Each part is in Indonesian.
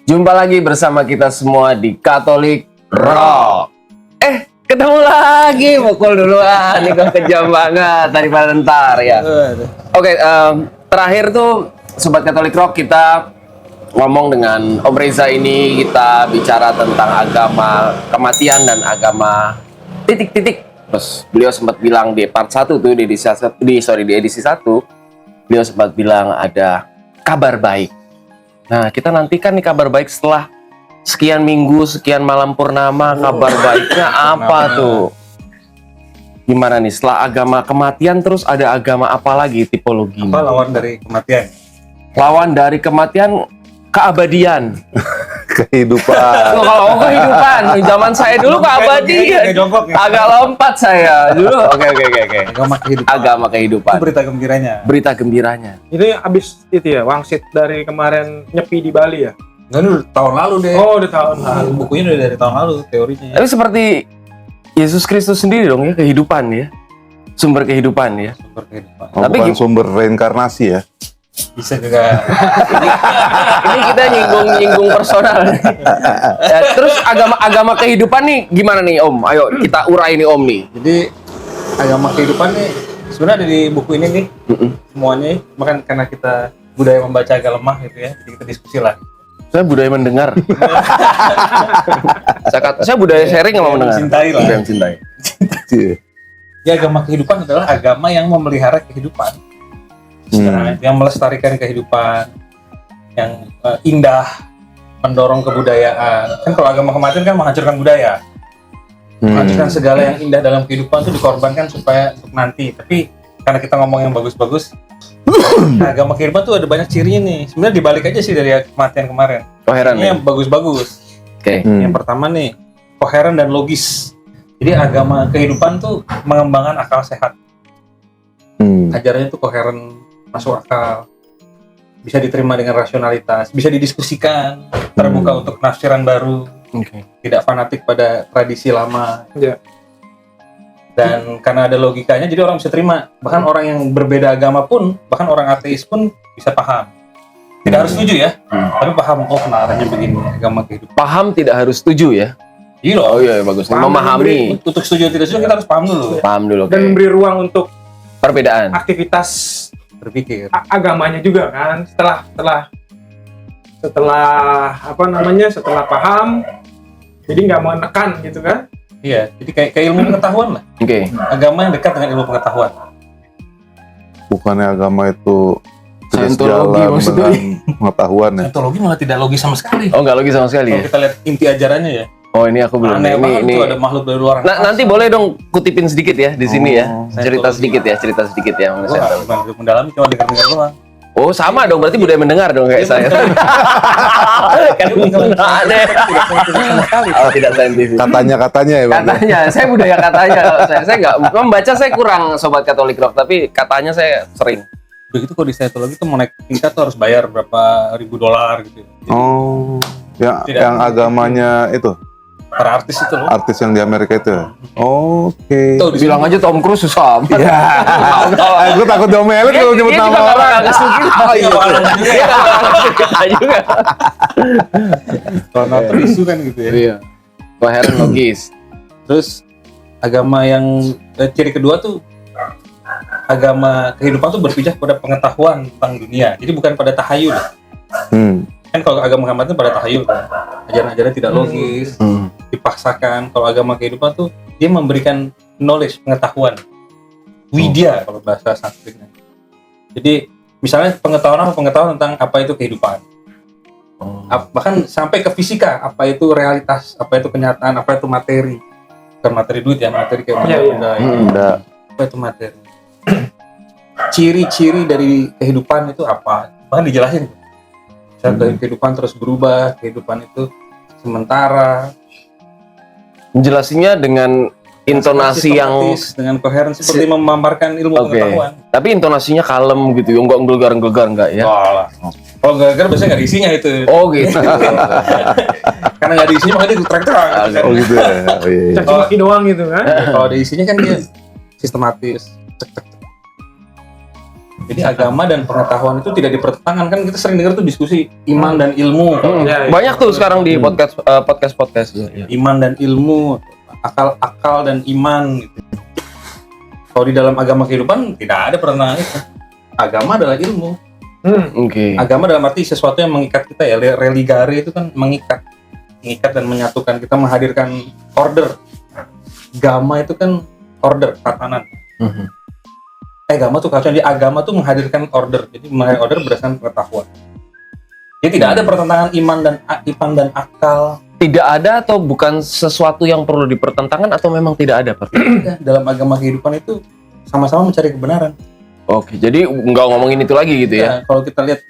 Jumpa lagi bersama kita semua di Katolik Rock. Ketemu lagi, pukul duluan. Ini kok kejam banget daripada ntar ya. Oke, terakhir tuh Sobat Katolik Rock kita ngomong dengan Om Reza ini, kita bicara tentang agama kematian dan agama titik-titik. Terus beliau sempat bilang di part 1 tuh di edisi 1, beliau sempat bilang ada kabar baik. Nah, kita nantikan nih kabar baik setelah sekian minggu, sekian malam purnama, kabar baiknya apa tuh? Gimana nih, setelah agama kematian terus ada agama apa lagi tipologinya? Apa lawan dari kematian? Lawan dari kematian, keabadian. Kehidupan. Kalau kehidupan, zaman saya dulu keabadian. Agak lompat saya dulu. Oke. Agama kehidupan. Agama kehidupan. Itu berita gembiranya. Berita gembiranya. Ini abis itu ya, wangsit dari kemarin nyepi di Bali ya? Enggak, udah tahun lalu deh. Oh, udah tahun lalu. Bukunya udah dari tahun lalu teorinya. Tapi seperti Yesus Kristus sendiri dong ya, kehidupan ya. Sumber kehidupan ya. Sumber kehidupan. Oh, Tapi bukan sumber reinkarnasi ya. Bisa juga. Ini kita nyinggung personal. Ya, terus agama kehidupan nih gimana nih Om? Ayo kita urai nih Om nih. Jadi agama kehidupan nih sebenarnya ada di buku ini nih. Semuanya, bahkan karena kita budaya membaca agak lemah gitu ya. Jadi kita diskusi lah. Saya budaya mendengar. saya budaya sharing sama mendengar. Mencintai lah. Budaya mencintai. Ya, agama kehidupan adalah agama yang memelihara kehidupan. Yang melestarikan kehidupan, yang indah, mendorong kebudayaan. Kan kalau agama kematian kan menghancurkan budaya, menghancurkan segala yang indah dalam kehidupan itu dikorbankan supaya untuk nanti. Tapi karena kita ngomong yang bagus-bagus, agama kehidupan tuh ada banyak cirinya nih. Sebenarnya dibalik aja sih dari kematian kemarin. Koheren Ini ya. yang bagus-bagus. Oke. Yang pertama nih, koheren dan logis. Jadi agama kehidupan tuh mengembangkan akal sehat. Ajarannya tuh koheren, masuk akal, bisa diterima dengan rasionalitas, bisa didiskusikan, terbuka untuk penafsiran baru, tidak fanatik pada tradisi lama. Ya. Dan karena ada logikanya, jadi orang bisa terima. Bahkan orang yang berbeda agama pun, bahkan orang ateis pun bisa paham. Tidak harus setuju ya, tapi paham, oh kenalannya begini, agama kehidupan. Paham tidak harus setuju ya. Iya loh. Oh iya bagus. Paham Memahami. Untuk setuju atau tidak setuju kita harus paham dulu. Paham dulu. Oke. Dan memberi ruang untuk Perbedaan. aktivitas Berpikir. agamanya juga kan. Setelah paham, jadi nggak menekan gitu kan. Iya, jadi kayak ilmu pengetahuan lah. Oke. Agama yang dekat dengan ilmu pengetahuan. Bukannya agama itu tidak Saintologi sejalan maksudnya. dengan pengetahuan ya. Ontologi malah tidak logis sama sekali. Oh nggak logis sama sekali Kalau ya. kita lihat inti ajarannya ya, Oh ini aku belum. aneh banget Ini. tuh ada makhluk dari luar. Nanti boleh dong kutipin sedikit ya di sini ya. Cerita Saintologi. sedikit ya. mengenai Wah, Saintologi. bukan mendalami, cuma dengar-dengar doang. Oh sama dong, berarti budaya mendengar dong kayak saya. Kan aneh. Oh tidak saintifik. Katanya ya Bang. Katanya, saya budaya katanya. Saya nggak membaca, saya kurang Sobat Katolik Rock, tapi katanya saya sering. Begitu kalau di Saintologi tuh mau naik tingkat tuh harus bayar berapa ribu dolar gitu. Jadi, Oh, Tidak. yang agamanya itu para artis itu loh. artis yang di Amerika itu ya. Oke. Tuh, di Bilang aja Tom Cruise susah amat. Ya. Gue takut diomelin kalau nyebut Dia nama juga orang. nggak suka. Oh iya. Dia nggak juga. Kalau nonton isu kan gitu ya. Iya. Koheren logis. Terus agama yang ciri kedua tuh agama kehidupan tuh berpijak pada pengetahuan tentang dunia. Jadi bukan pada tahayul. Kan kalau agama kematian pada tahayul kan. Ajaran-ajaran tidak logis, dipaksakan. Kalau agama kehidupan tuh dia memberikan knowledge, pengetahuan. Widya kalau bahasa Sanskritnya. Jadi misalnya pengetahuan tentang apa itu kehidupan. Bahkan sampai ke fisika, apa itu realitas, apa itu kenyataan, apa itu materi. Bukan materi duit ya, materi kayak benda-benda ini. Udah. Apa itu materi. Ciri-ciri dari kehidupan itu apa? Bahkan dijelasin. Kehidupan terus berubah, kehidupan itu sementara. Menjelasinya dengan intonasi yang sistematis, dengan koheren seperti memaparkan ilmu pengetahuan. Tapi intonasinya kalem gitu, enggak gelegar enggak ya. Kalau gara-gara biasanya nggak diisinya itu. Oh gitu. Karena nggak diisinya makanya dia terang-terang. Oh gitu ya. Oh, iya, iya. Caci maki doang gitu kan. Kalau diisinya kan dia sistematis. Cek. Jadi agama dan pengetahuan itu tidak dipertentangan. Kan kita sering dengar tuh diskusi iman dan ilmu. Ya, ya. Banyak tuh sekarang di podcast. Iman dan ilmu, akal dan iman gitu. Kalau di dalam agama kehidupan tidak ada pertentangan itu. Agama adalah ilmu. Oke. Agama dalam arti sesuatu yang mengikat kita ya. Religare itu kan mengikat dan menyatukan. Kita menghadirkan order. Agama itu kan order, tatanan. Agama tuh kacau. Jadi agama tuh menghadirkan order. Jadi menghadirkan order berdasarkan pengetahuan. Jadi tidak ada pertentangan iman dan akal. Tidak ada atau bukan sesuatu yang perlu dipertentangkan atau memang tidak ada, Pak? Dalam agama kehidupan itu sama-sama mencari kebenaran. Oke, jadi nggak ngomongin itu lagi gitu ya? Ya, kalau kita lihat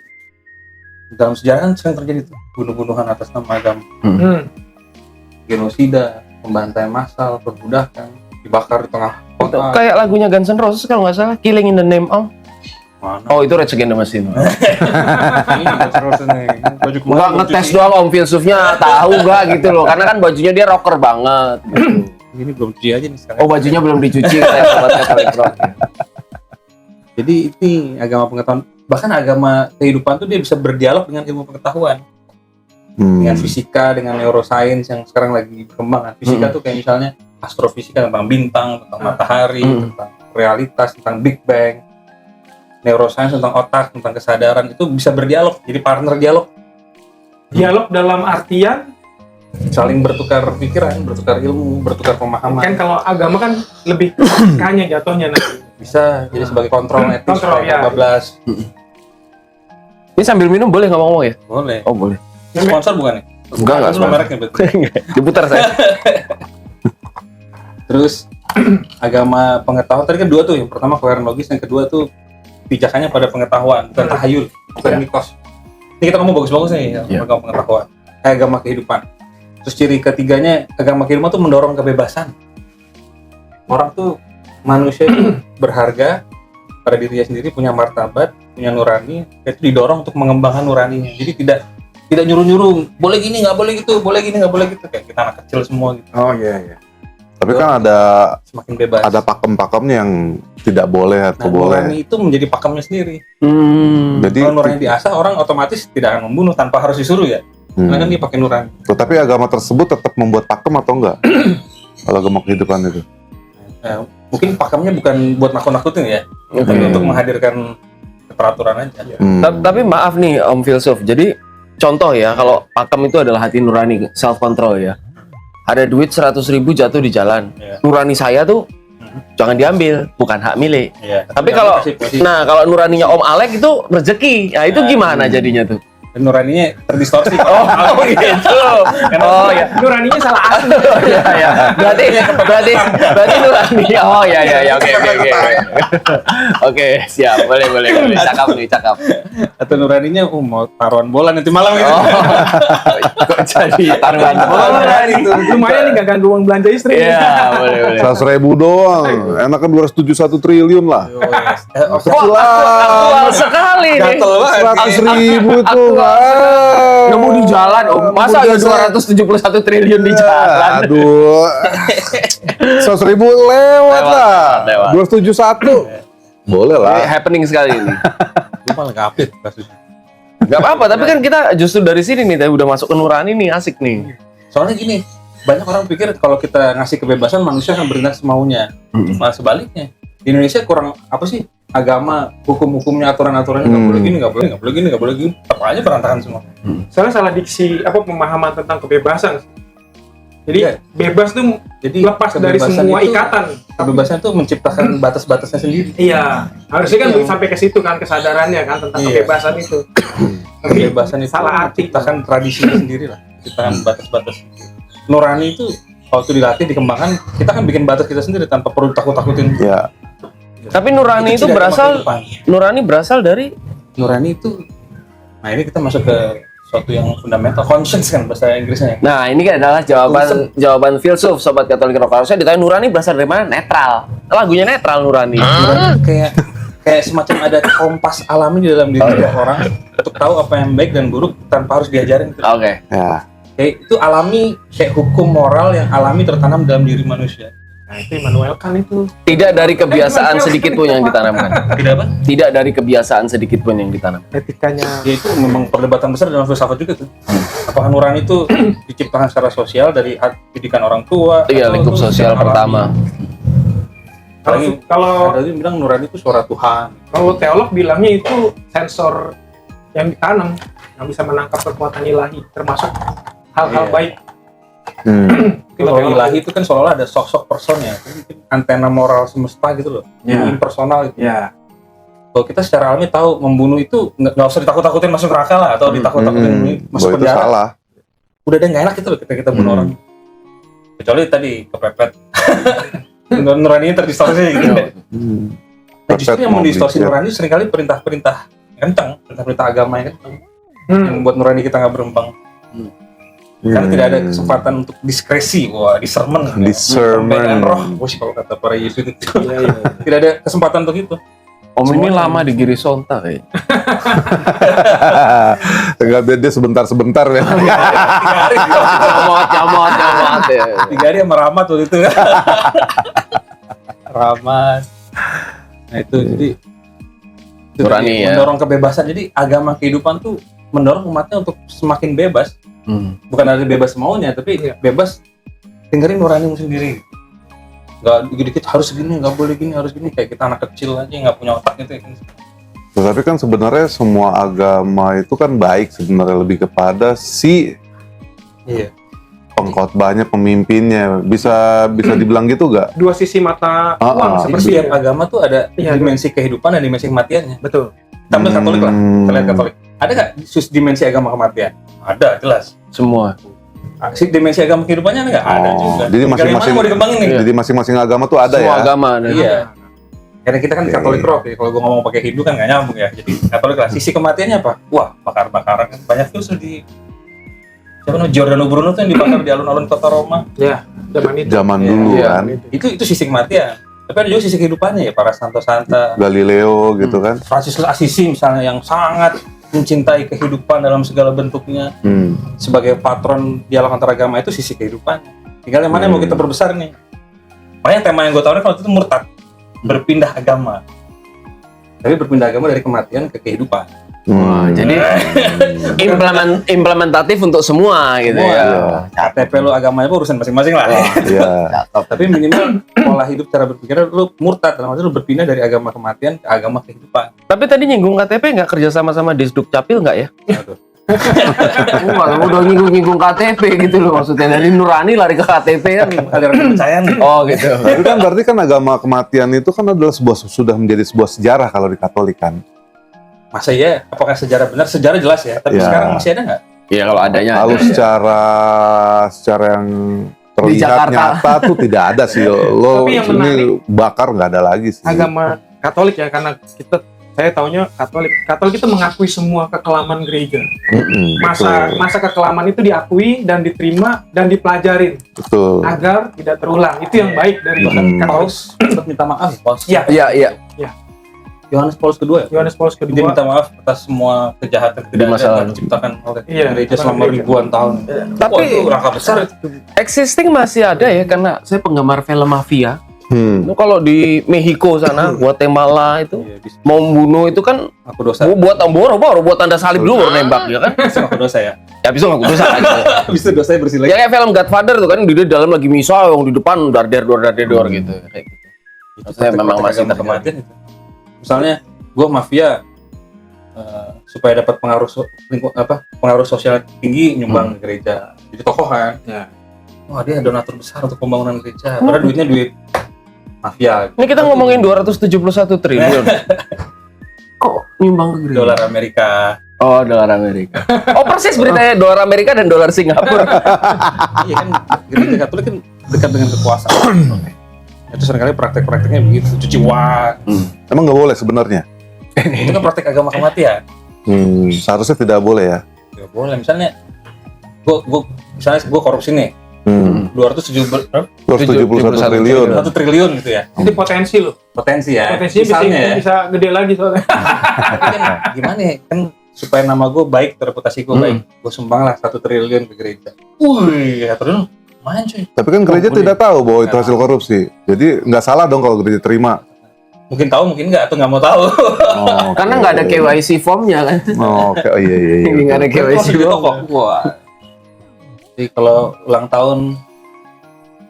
dalam sejarah kan sering terjadi tuh bunuh-bunuhan atas nama agama, genosida, pembantaian massal, perbudakan, dibakar di tengah kota. Kayak lagunya Guns N' Roses kalau nggak salah, Killing in the Name of. Mana? Oh itu Rage Against the Machine. Ini terus nih. Baju kemarin Nggak belum ngetes cuci. doang Om filsufnya tahu nggak gitu loh, karena kan bajunya dia rocker banget. Gitu. Ini belum cuci aja nih sekarang. Oh bajunya belum dicuci kayak sobat Katolik Rock. Jadi ini agama pengetahuan. Bahkan agama kehidupan tuh dia bisa berdialog dengan ilmu pengetahuan. Dengan fisika, dengan neuroscience yang sekarang lagi berkembang. Fisika tuh kayak misalnya astrofisika tentang bintang, tentang matahari, tentang realitas, tentang Big Bang. Neuroscience tentang otak, tentang kesadaran, itu bisa berdialog, jadi partner dialog. Dialog dalam artian Saling bertukar pikiran, bertukar ilmu, bertukar pemahaman. kan kalau agama kan lebih kanya jatuhnya nanti. Bisa jadi sebagai kontrol etis, Kontrol, ya. 14. Ini sambil minum boleh ngomong-ngomong ya? Boleh. Oh boleh. Ini sponsor bukan nih? Enggak, Itu mereknya betul. Diputar saya. Terus agama pengetahuan tadi kan dua tuh, yang pertama coherent logis, yang kedua tuh pijakannya pada pengetahuan, bukan tahayul, bukan mitos. Ini kita ngomong bagus-bagus nih, agama pengetahuan, agama kehidupan. Terus ciri ketiganya, agama kehidupan tuh mendorong kebebasan. Orang tuh, manusia itu berharga pada dirinya sendiri, punya martabat, punya nurani, itu didorong untuk mengembangkan nuraninya. Jadi tidak nyuruh-nyuruh, boleh gini nggak boleh gitu, boleh gini nggak boleh gitu, kayak kita anak kecil semua gitu. Oh iya. Tapi kan ada Semakin bebas. pakem-pakemnya yang tidak boleh atau boleh. Nurani itu menjadi pakemnya sendiri. Jadi Kalau nurani diasah, orang otomatis tidak akan membunuh tanpa harus disuruh ya. Karena kan dia pakai nurani. Tapi agama tersebut tetap membuat pakem atau enggak? Kalau agama kehidupan itu. Nah, mungkin pakemnya bukan buat nakut-nakutin ya, tapi untuk menghadirkan keteraturan aja. Tapi maaf nih Om Filsuf, jadi contoh ya, kalau pakem itu adalah hati nurani, self control ya. Ada duit 100.000 jatuh di jalan, nurani saya tuh jangan diambil, bukan hak milik. Iya. Tapi kalau, posisi. nah kalau nuraninya Om Alek itu rezeki, nah itu gimana jadinya tuh? Nuraninya terdistorsi. Oh gitu. Oh ya. Nuraninya salah asli. Oh ya ya. Berarti nurani. Oh ya ya oke. Oke, siap. Boleh. Cakap. Atau nuraninya mau taruhan bola nanti malam gitu. Oh. Kok jadi taruhan bola itu? Lumayan nih gak ganggu uang belanja istri. Iya, boleh. 100.000 doang. Enakan 271 triliun lah. Kok aktual sekali nih. Gatel banget. 100.000 tuh kan. Nemu di jalan, Om. Masa ada 271 triliun di jalan? Aduh. 100.000 lewat lah. Lewat. 271. Boleh Ini lah. happening sekali ini. Gue malah gak update kasusnya. Gak apa-apa, tapi kan kita justru dari sini nih, udah masuk ke nurani nih, asik nih. Soalnya gini, banyak orang pikir kalau kita ngasih kebebasan manusia akan bertindak semaunya. Malah sebaliknya. Di Indonesia kurang apa sih? Agama, hukum-hukumnya, aturan-aturannya nggak boleh gini, nggak boleh gini, apa aja berantakan semua. Soalnya salah diksi pemahaman tentang kebebasan. Jadi Iya. bebas tuh Jadi lepas dari kebebasan semua itu- ikatan. Kebebasan itu menciptakan batas-batasnya sendiri. Iya, harusnya kan Iya. sampai ke situ kan kesadarannya kan tentang Iya. kebebasan itu. Tapi Kebebasan itu salah arti. menciptakan tradisinya sendiri lah, menciptakan batas-batas. Nurani itu waktu dilatih, dikembangkan, kita kan bikin batas kita sendiri tanpa perlu takut-takutin. Ya. Tapi nurani itu tidak berasal, kehidupan. nurani berasal dari Nurani itu, nah ini kita masuk ke suatu yang fundamental, conscience kan bahasa Inggrisnya. Nah, ini kan adalah jawaban filsuf sobat Katolik Rock. Harusnya ditanya nurani berasal dari mana? Netral. Lagunya netral nurani. Nurani kayak semacam ada kompas alami di dalam diri orang untuk tahu apa yang baik dan buruk tanpa harus diajarin. Oke. Ya. Kayak itu alami, kayak hukum moral yang alami tertanam dalam diri manusia. Nah itu Immanuel Kant itu. Tidak dari kebiasaan sedikit pun yang ditanamkan. Tidak apa? Tidak dari kebiasaan sedikit pun yang ditanam. Etikanya. Ya itu memang perdebatan besar dalam filsafat juga tuh. Apakah nurani itu diciptakan secara sosial dari didikan orang tua? Iya, atau lingkup itu sosial secara pertama. alami? Kalau Ada yang bilang nurani itu suara Tuhan. kalau teolog bilangnya itu sensor yang ditanam yang bisa menangkap kekuatan ilahi termasuk hal-hal Iya. baik. Kalau ilahi itu kan seolah-olah ada sosok personnya, antena moral semesta gitu loh, Ya. impersonal gitu. Ya. Kalau kita secara alami tahu membunuh itu nggak usah ditakut-takutin masuk neraka lah, atau ditakut-takutin masuk Bahwa itu penjara. salah. Udah ada nggak enak gitu loh kita bunuh orang. Kecuali tadi kepepet, nuraninya terdistorsi gitu. Nah, justru yang mendistorsi nurani seringkali perintah-perintah kencang, perintah-perintah agama yang kencang, yang membuat nurani kita nggak berembang. Karena tidak ada kesempatan untuk diskresi, discernment, perbedaan roh, kalau kata para Yesus itu. Tidak ada kesempatan untuk itu. Om ini lama di Giri Sonta kayaknya. Enggak, dia sebentar-sebentar ya. 3 hari, Nyamot ya. 3 hari sama Rahmat waktu itu. Rahmat. Nah itu jadi itu Nurani tadi, ya. mendorong kebebasan. Jadi agama kehidupan tuh mendorong umatnya untuk semakin bebas. Bukan ada bebas maunya, tapi bebas dengerin nuranimu sendiri. Nggak dikit-dikit harus gini, nggak boleh gini, harus gini. Kayak kita anak kecil aja nggak punya otak gitu ya. Tetapi kan sebenarnya semua agama itu kan baik sebenarnya, lebih kepada si Iya. pengkhotbahnya, pemimpinnya. Bisa dibilang gitu gak? Dua sisi mata uang Di seperti setiap agama tuh ada dimensi kehidupan dan dimensi kematiannya. betul. Kita ambil Katolik lah, kita lihat Katolik. Ada nggak dimensi agama kematian? Ada, jelas. Semua. Dimensi agama kehidupannya ada nggak? Ada juga. Jadi Tinggal masing-masing yang mana mau dikembangin nih? Jadi masing-masing agama tuh ada Semua ya. agama ada. Iya. Karena kita kan Oke. Katolik rock ya. Kalau gue ngomong pakai Hindu kan nggak nyambung ya. Jadi Katolik lah. Sisi kematiannya apa? Wah, bakar-bakaran kan. Banyak filsuf di siapa namanya Giordano Bruno tuh yang dibakar di alun-alun kota Roma. Ya, zaman itu. Zaman dulu Iya. kan. Itu sisi kematian. Tapi ada juga sisi kehidupannya ya, para santo-santa. Galileo gitu kan. Francis Assisi misalnya yang sangat mencintai kehidupan dalam segala bentuknya. Sebagai patron dialog antaragama itu sisi kehidupan. Tinggal yang mana yang mau kita perbesar nih. Makanya tema yang gue tawarin waktu itu murtad, berpindah agama. Tapi berpindah agama dari kematian ke kehidupan. Wah, jadi implementatif untuk semua gitu Semua. ya. KTP lu agamanya apa urusan masing-masing lah. Iya. Tapi minimal pola hidup, cara berpikir lu murtad, dalam arti lu berpindah dari agama kematian ke agama kehidupan. Tapi tadi nyinggung KTP nggak kerja sama Disduk Capil nggak ya? Aduh. Wah, udah nyinggung KTP gitu loh maksudnya. Dari nurani lari ke KTP kan. Aliran kepercayaan. Oh gitu. Tapi kan berarti kan agama kematian itu kan adalah sudah menjadi sebuah sejarah kalau di Katolik kan. Masa iya? Apakah sejarah benar? Sejarah jelas ya. Tapi Ya. sekarang masih ada nggak? Iya kalau adanya. Lalu secara yang terlihat Jakarta. nyata tuh tidak ada sih. Lo Tapi yang ini bakar nggak ada lagi sih. Agama Katolik ya, karena saya taunya Katolik itu mengakui semua kekelaman gereja. Masa kekelaman itu diakui dan diterima dan dipelajarin Betul. agar tidak terulang. Itu yang baik dari Katolik. Paus sempat minta maaf. Paus. Iya. Iya. Yohanes Paulus kedua ya? Yohanes Paulus Dia kedua. minta maaf atas semua kejahatan Di masa yang lalu. diciptakan oleh Iya, gereja selama gereja. ribuan tahun. Tapi- Wah, itu langkah besar. Existing masih ada ya karena saya penggemar film mafia. Hmm. Itu kalau di Mexico sana, Guatemala itu Iya, bisa. mau membunuh itu kan Aku dosa. buat baru buat tanda salib dulu baru nembak ya kan? Bisa aku dosa ya. Ya bisa ngaku dosa aja. Bisa dosanya bersih lagi. Ya kayak film Godfather tuh kan di dalam lagi misa yang di depan dar gitu kayak gitu. Saya memang masih agama terjadi. kematian itu. Misalnya, gue mafia supaya dapat pengaruh sosial tinggi nyumbang ke gereja. Jadi tokoh kan. Ya. Wah, dia donatur besar untuk pembangunan gereja. Padahal duitnya duit mafia. Ini kita ngomongin 271 triliun. Kok nyumbang ke gereja? Dolar Amerika. Oh, dolar Amerika. Oh, persis beritanya dolar Amerika dan dolar Singapura. Iya kan, gereja Katolik kan dekat dengan kekuasaan. Itu seringkali praktek-prakteknya begitu, cuci uang. Emang nggak boleh sebenarnya. Itu kan praktek agama kematian. Seharusnya tidak boleh ya. Gak boleh, misalnya gue korupsi nih, 271 271 triliun. triliun gitu ya. Itu potensi loh. Potensi ya. Potensinya Misalnya ya. bisa gede lagi soalnya. Tapi kan gimana ya, kan supaya nama gue baik, reputasi gue baik, gue sumbang lah 1 triliun ke gereja. Wih, 1 triliun Main cuy. Tapi kan gereja tidak tahu bahwa itu hasil korupsi. Jadi nggak salah dong kalau gereja terima. Mungkin tahu, mungkin nggak, atau nggak mau tahu. Oh, Karena nggak ada KYC formnya kan. Oh, oke. Oh, iya. Ini nggak ada KYC Jadi form. toko. Wah. Jadi kalau ulang tahun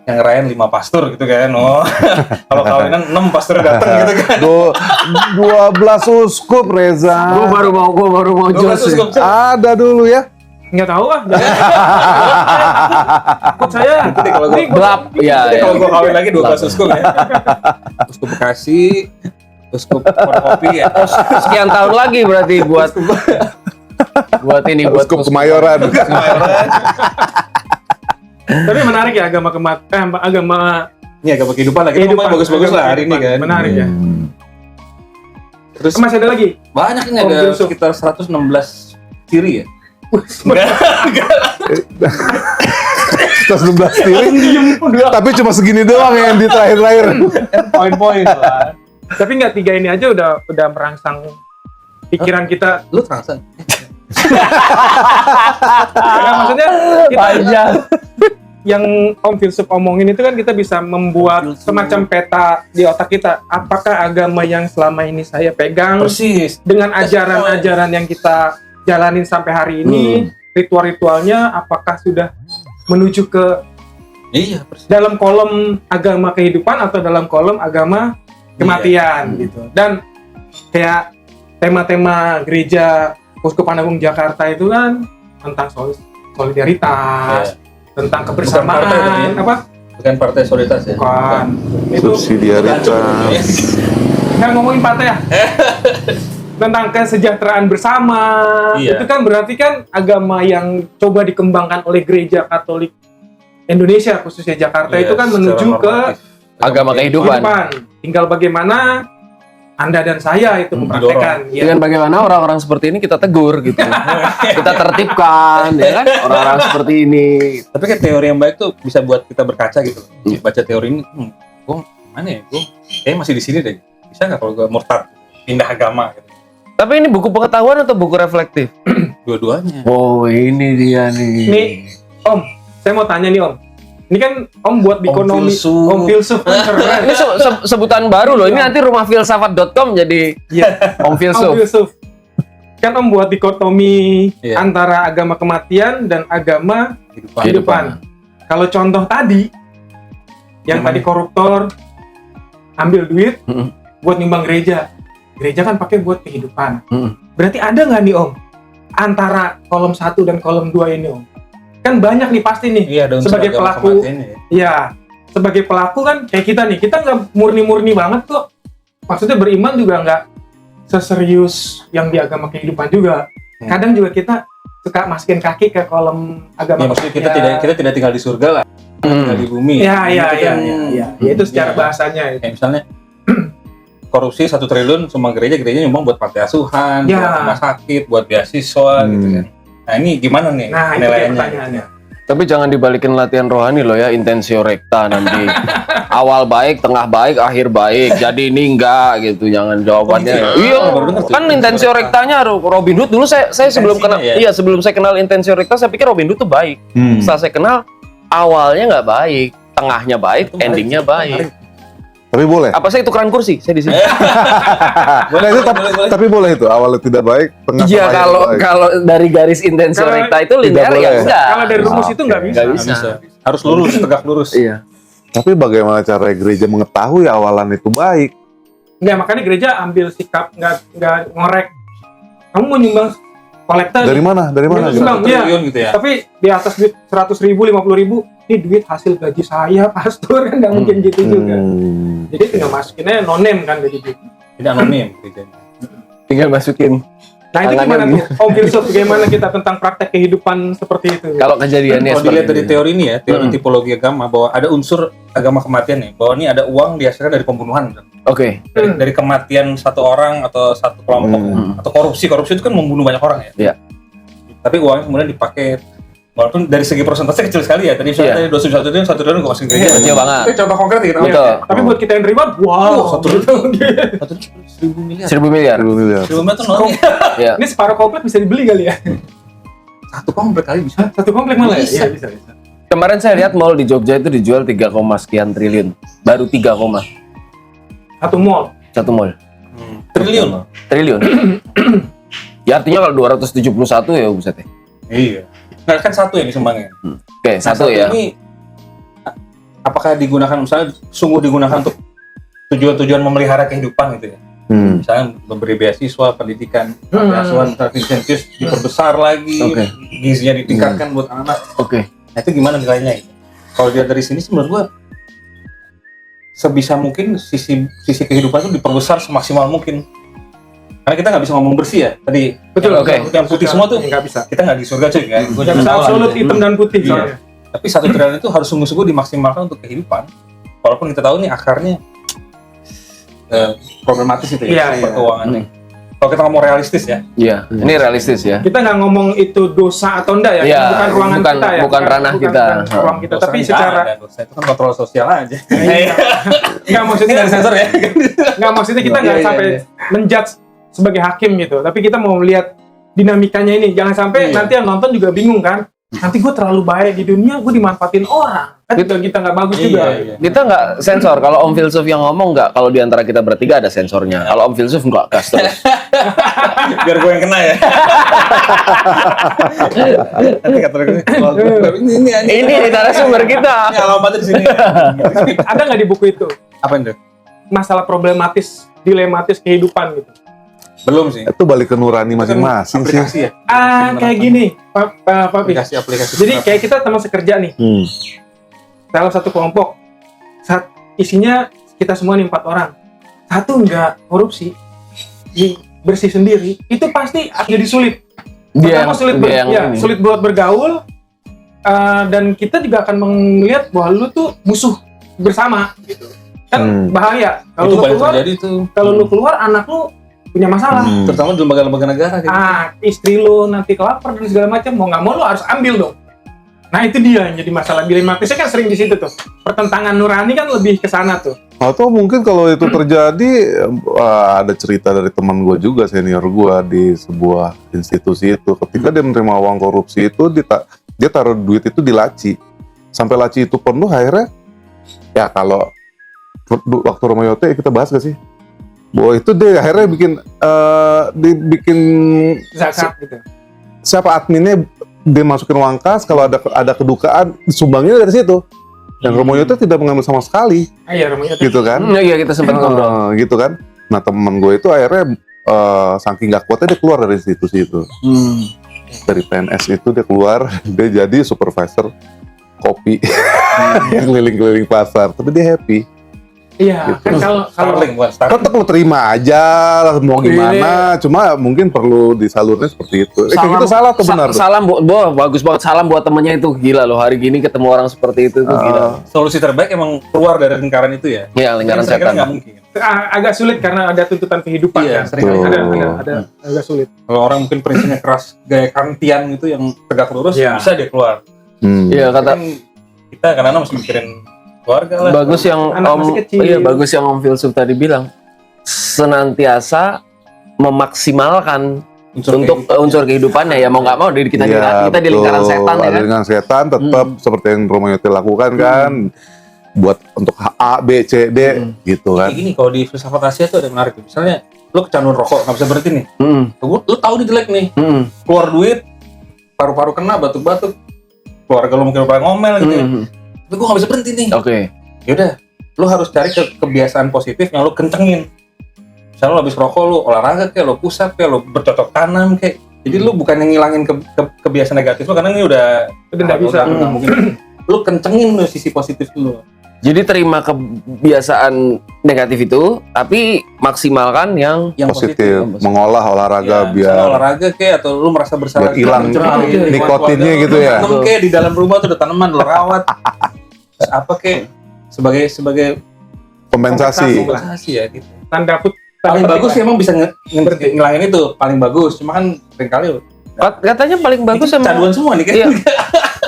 yang ngerayain 5 pastor gitu kan. Oh. Kalau kawinan 6 pastor datang gitu kan. 12 uskup Reza. Gue baru mau jos. Ada dulu ya. Nggak tahu ah. Takut saya. Nanti kalau gue Gelap. Ya. kalau gue kawin lagi 12 uskup ya. Uskup Bekasi, uskup Kopi ya. Sekian tahun lagi berarti buat Uskup Kemayoran. Tapi menarik ya agama agama Ini agama kehidupan lah. Kita ngomongin bagus-bagus lah hari ini kan. Menarik ya. Terus Masih ada lagi? banyak ini ada sekitar 116 ciri ya. Enggak. 112 tiring. Tapi cuma segini doang yang di terakhir-terakhir. Poin-poin lah. Tapi nggak 3 ini aja udah merangsang pikiran kita. Lu terangsang. Karena maksudnya kita panjang. yang Om Filsuf omongin itu kan kita bisa membuat semacam peta di otak kita. Apakah agama yang selama ini saya pegang Persis. dengan ajaran-ajaran yang kita jalanin sampai hari ini, ritual-ritualnya apakah sudah menuju ke Iya, persis. dalam kolom agama kehidupan atau dalam kolom agama kematian gitu. Dan kayak tema-tema gereja Uskupan Agung Jakarta itu kan tentang solidaritas, tentang kebersamaan, Bukan partai solidaritas ya. bukan. Itu Subsidiaritas. kan ngomongin partai ya. Tentang kesejahteraan bersama. Iya. Itu kan berarti kan agama yang coba dikembangkan oleh gereja Katolik Indonesia khususnya Jakarta itu kan menuju ke Agama kehidupan. Tinggal bagaimana Anda dan saya itu mempraktekkan. Ya. Dengan bagaimana orang-orang seperti ini kita tegur gitu. Kita tertibkan ya kan orang-orang seperti ini. Tapi kan teori yang baik tuh bisa buat kita berkaca gitu. Baca teori ini, gue mana ya? Gue kayaknya masih di sini deh. Bisa nggak kalau gue murtad pindah agama? Gitu. Tapi ini buku pengetahuan atau buku reflektif? Dua-duanya. Oh, ini dia nih. Nih, Om, saya mau tanya nih Om. Ini kan Om buat di ekonomi. Filsuf. Om Filsuf kan keren. Ini sebutan baru loh. Ini nanti rumahfilsafat.com jadi Om Filsuf. Om Filsuf. Kan Om buat dikotomi Iya. antara agama kematian dan agama Kehidupan. kehidupan. Kalau contoh tadi, yang tadi koruptor ambil duit buat nimbang gereja. Gereja kan pakai buat kehidupan. Berarti ada nggak nih Om antara kolom 1 dan kolom 2 ini Om? Kan banyak nih pasti nih. Iya, ada unsur Sebagai agama pelaku. kematiannya ya. Ya, sebagai pelaku kan kayak kita nih, kita nggak murni-murni banget kok. Maksudnya beriman juga nggak seserius yang di agama kehidupan juga. Kadang juga kita suka masukin kaki ke kolom agama. Ya, maksudnya kita tidak tinggal di surga lah, tinggal di bumi. Ya, Itu kan- ya. Itu secara bahasanya itu. Kayak misalnya korupsi 1 triliun cuma gereja nyumbang buat panti asuhan, Ya. buat rumah sakit, buat beasiswa gitu kan. Nah ini gimana nih Nah, itu dia penilaiannya? pertanyaannya. Tapi jangan dibalikin latihan rohani loh ya, intensio recta nanti. Awal baik, tengah baik, akhir baik. Jadi ini enggak gitu, jangan jawabannya. Iya, Baru dengar tuh, kan intensio rectanya Robin Hood dulu saya sebelum kenal, Intensinya ya? iya sebelum saya kenal intensio recta saya pikir Robin Hood tuh baik. Setelah saya kenal awalnya nggak baik, tengahnya baik, endingnya baik. Tapi boleh. Apa saya tukeran kursi? Saya di sini. Nah, itu tapi boleh itu. Awalnya tidak baik, tengah Iya, sama akhir kalau baik. kalau dari garis intensio Kalau recta itu linear boleh. ya enggak. Kalau dari rumus itu nggak bisa. Nggak bisa. Harus lurus, tegak lurus. Iya. Tapi bagaimana cara gereja mengetahui awalan itu baik? Nggak, makanya gereja ambil sikap nggak ngorek. Kamu mau nyumbang kolektor Dari mana? Dari mana? Iya, Bang. 1 triliun gitu ya. tapi di atas duit 100.000, 50.000, ini duit hasil gaji saya, pastor kan nggak mungkin gitu juga. Jadi tinggal masukinnya no-name kan dari duit. Tidak anonim gerejanya. Tinggal masukin. Nah itu Tangannya gimana tuh, Om Filsuf, bagaimana kita tentang praktek kehidupan seperti itu? Kalau kejadiannya Kalau seperti dilihat dari ini. teori ini ya, teori tipologi agama, bahwa ada unsur agama kematian nih, bahwa ini ada uang dihasilkan dari pembunuhan. Oke. Dari kematian satu orang atau satu kelompok atau korupsi itu kan membunuh banyak orang ya. Iya. Tapi uangnya kemudian dipakai, walaupun dari segi persentase kecil sekali ya. Tadi misalnya Iya. 21 triliun, 1 triliun gue masukin gereja. Kecil banget. Itu contoh konkret gitu. Betul. Tapi buat kita yang terima, wow, 1 triliun, 1.000 miliar. 1.000 miliar. 1 miliar. 1.000 miliar tuh nol. Iya. ini separuh komplek bisa dibeli kali ya? Satu komplek kali bisa. Satu komplek malah ya? Bisa. Iya, bisa. Kemarin saya lihat mall di Jogja itu dijual 3, sekian triliun. Baru 3, Satu mall. satu mall. Triliun. Triliun. Ya artinya kalau 271 ya buset ya. Iya. Nah kan satu yang disumbangin. Oke, Nah, satu ya. Ini apakah digunakan misalnya sungguh digunakan untuk tujuan-tujuan memelihara kehidupan gitu ya? Misalnya memberi beasiswa, pendidikan, asuhan, insentif diperbesar lagi, Oke. gizinya ditingkatkan buat anak. Oke. Nah itu gimana nilainya? Gitu? Kalau dilihat dari sini sih menurut gua sebisa mungkin sisi kehidupan itu diperbesar semaksimal mungkin. Karena kita nggak bisa ngomong bersih ya tadi. Betul, yang, oke. Yang putih semua tuh Nggak bisa. kita nggak di surga cuy kan. Gua Nggak juga bisa tahu lah absolut gitu. hitam dan putih Iya. soalnya. Tapi 1 triliun itu harus sungguh-sungguh dimaksimalkan untuk kehidupan. Walaupun kita tahu nih akarnya problematis itu ya, Iya, sumber iya. keuangannya. Kalau kita ngomong realistis ya, Iya, ini realistis ya. Kita nggak ngomong itu dosa atau enggak ya, Iya, bukan ruangan bukan- kita ya, bukan ranah kita. ruang kita. dosa Tapi nggak secara ada, dosa itu kan kontrol sosial aja. Iya. nggak maksudnya Ini dari sensor ya. nggak maksudnya kita nggak Iya, iya, sampai iya. menjudge sebagai hakim gitu, tapi kita mau melihat dinamikanya ini. Jangan sampai Iya. nanti yang nonton juga bingung kan. Nanti gue terlalu baik di dunia, gue dimanfaatin orang. Kan kita nggak bagus juga. Iya. Kita nggak sensor. Kalau Om Filsuf yang ngomong nggak. Kalau di antara kita bertiga ada sensornya. Kalau Om Filsuf nggak gas terus. Biar gue yang kena ya. Nanti kata gue, "Wah, ini Ini narasumber kita. Ini alamatnya di sini. Ada nggak di buku itu Apa itu? masalah problematis, dilematis kehidupan gitu? Belum sih. Itu balik ke nurani masing-masing sih. Aplikasi ya. Kayak gini, Pak Pi. Aplikasi. Jadi kayak kita teman sekerja nih, dalam satu kelompok, isinya kita semua nih 4 orang, satu nggak korupsi, bersih sendiri, itu pasti jadi sulit. Pertama sulit buat bergaul, dan kita juga akan melihat bahwa lu tuh musuh bersama, gitu. Kan bahaya Itu kalau lu banyak keluar, terjadi tuh. kalau lu keluar anak lu punya masalah. Terutama di lembaga-lembaga negara gitu. Istri lu nanti kelapar dan segala macam, mau nggak mau lu harus ambil dong. Nah itu dia yang jadi masalah dilematisnya kan sering di situ tuh. Pertentangan nurani kan lebih ke sana tuh. Atau mungkin kalau itu terjadi, ada cerita dari teman gue juga, senior gue di sebuah institusi itu. Ketika dia menerima uang korupsi itu, dia taruh duit itu di laci. Sampai laci itu penuh, akhirnya, ya kalau waktu Romayote kita bahas gak sih? Bahwa itu dia akhirnya bikin Zakat gitu. siapa adminnya, dia masukin uang kas, kalau ada kedukaan, sumbangnya dari situ. Dan Romayote tidak mengambil sama sekali. Iya Romayote. Gitu kan? Iya, kita sempat ngobrol. Gitu kan? Nah teman gue itu akhirnya saking gak kuatnya dia keluar dari institusi itu. Dari PNS itu dia keluar, dia jadi supervisor kopi yang keliling-keliling pasar. Tapi dia happy. Iya, Gitu. kan kalau Starling bukan Starling. Tetap lu terima aja, mau gimana. Cuma mungkin perlu disalurnya seperti itu. Kayak gitu salah atau benar? Salam, bagus banget. Salam buat temennya itu, gila loh. Hari gini ketemu orang seperti itu tuh gila. Solusi terbaik emang keluar dari lingkaran itu ya. Iya, lingkaran Saya kira setan. nggak mungkin. agak sulit karena ada tuntutan kehidupan Iya, kan. sering Ada agak sulit. Kalau orang mungkin prinsipnya keras, gaya kantian gitu yang tegak lurus, Iya. bisa dia keluar. Iya, kata Kan kita kadang-kadang masih mikirin keluarga lah. bagus yang Anak masih kecil. Iya, bagus yang Om Filsuf tadi bilang. Senantiasa memaksimalkan untuk unsur kehidupannya ya, mau nggak mau diri kita Iya, kita di lingkaran betul. setan ya Ada kan. lingkaran setan tetap seperti yang Romayote lakukan kan, buat untuk A, B, C, D gitu kan. Kayak gini, kalau di filsafat Asia tuh ada yang menarik. Misalnya, lu kecanduan rokok, nggak bisa berhenti nih. Lu tahu nih jelek nih, keluar duit, paru-paru kena, batuk-batuk, keluarga lu mungkin pada ngomel gitu ya. Tapi gua nggak bisa berhenti nih. Oke. Yaudah, lu harus cari kebiasaan positif yang lu kencengin. Misalnya lu habis rokok, lu olahraga kayak, lu push up kayak, lu bercocok tanam kayak. Jadi lu bukan yang ngilangin kebiasaan negatif lu, karena ini udah nggak bisa. nggak mungkin. Lu kencengin lu sisi positif dulu. Jadi terima kebiasaan negatif itu, tapi maksimalkan yang Positif, mengolah olahraga Ya, biar misalnya olahraga kayak, atau lu merasa bersalah biar hilang nikotinnya gitu ya. Tanam kayak di dalam rumah tuh ada tanaman, lu rawat. Terus apa kayak sebagai kompensasi. ya gitu. Tanda Paling bagus sih emang bisa ngilangin itu, paling bagus. Cuma kan seringkali katanya paling bagus canduan emang. semua nih kan. Iya.